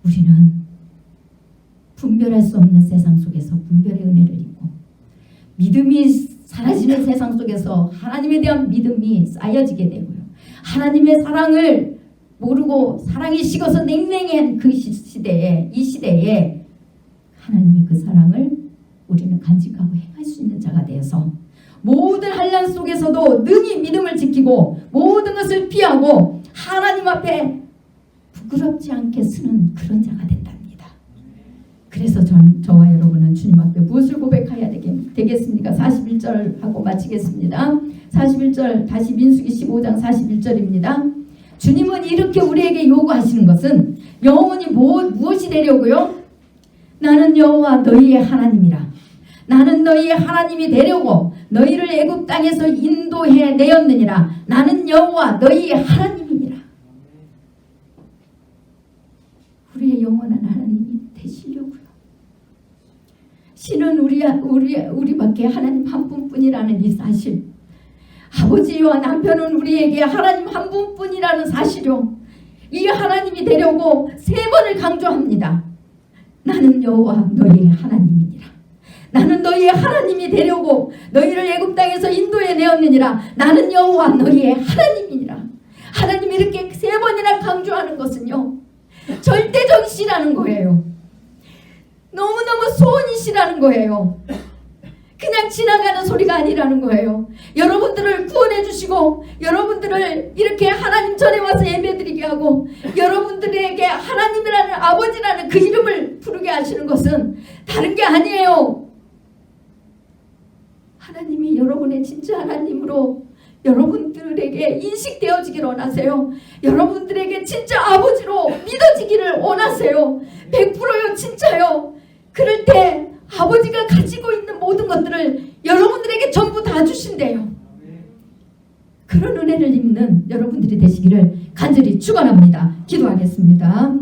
우리는 분별할 수 없는 세상 속에서 분별의 은혜를 입고 믿음이 사라지는 세상 속에서 하나님에 대한 믿음이 쌓여지게 되고요. 하나님의 사랑을 모르고 사랑이 식어서 냉랭한 그 시대에 이 시대에 하나님의 그 사랑을 우리는 간직하고 행할 수 있는 자가 되어서 모든 환난 속에서도 능히 믿음을 지키고 모든 것을 피하고 하나님 앞에 부끄럽지 않게 쓰는 그런 자가 된답니다. 그래서 저와 여러분은 주님 앞에 무엇을 고백해야 되겠습니까? 41절 하고 마치겠습니다. 41절 다시 민수기 15장 41절입니다. 주님은 이렇게 우리에게 요구하시는 것은 영혼이 무엇이 되려고요? 나는 여호와 너희의 하나님이라. 나는 너희의 하나님이 되려고 너희를 애굽 땅에서 인도해 내었느니라. 나는 여호와 너희의 하나님이니라. 우리의 영원한 하나님이 되시려고요. 신은 우리밖에 하나님 한 분뿐이라는 이 사실, 아버지와 남편은 우리에게 하나님 한 분뿐이라는 사실요. 이 하나님이 되려고 3번을 강조합니다. 나는 여호와 너희의 하나님이니라. 나는 너희의 하나님이 되려고 너희를 애굽 땅에서 인도해 내었느니라. 나는 여호와 너희의 하나님이니라. 하나님이 이렇게 3번이나 강조하는 것은요, 절대적이시라는 거예요. 너무너무 소원이시라는 거예요. 그냥 지나가는 소리가 아니라는 거예요. 여러분들을 구원해 주시고 여러분들을 이렇게 하나님 전에 와서 예배드리게 하고 여러분들에게 하나님이라는 아버지라는 그 이름을 부르게 하시는 것은 다른 게 아니에요. 하나님이 여러분의 진짜 하나님으로 여러분들에게 인식되어지기를 원하세요. 여러분들에게 진짜 아버지로 믿어지기를 원하세요. 100%요, 진짜요. 그럴 때 아버지가 가지고 있는 모든 것들을 여러분들에게 전부 다 주신대요. 그런 은혜를 입는 여러분들이 되시기를 간절히 축원합니다. 기도하겠습니다.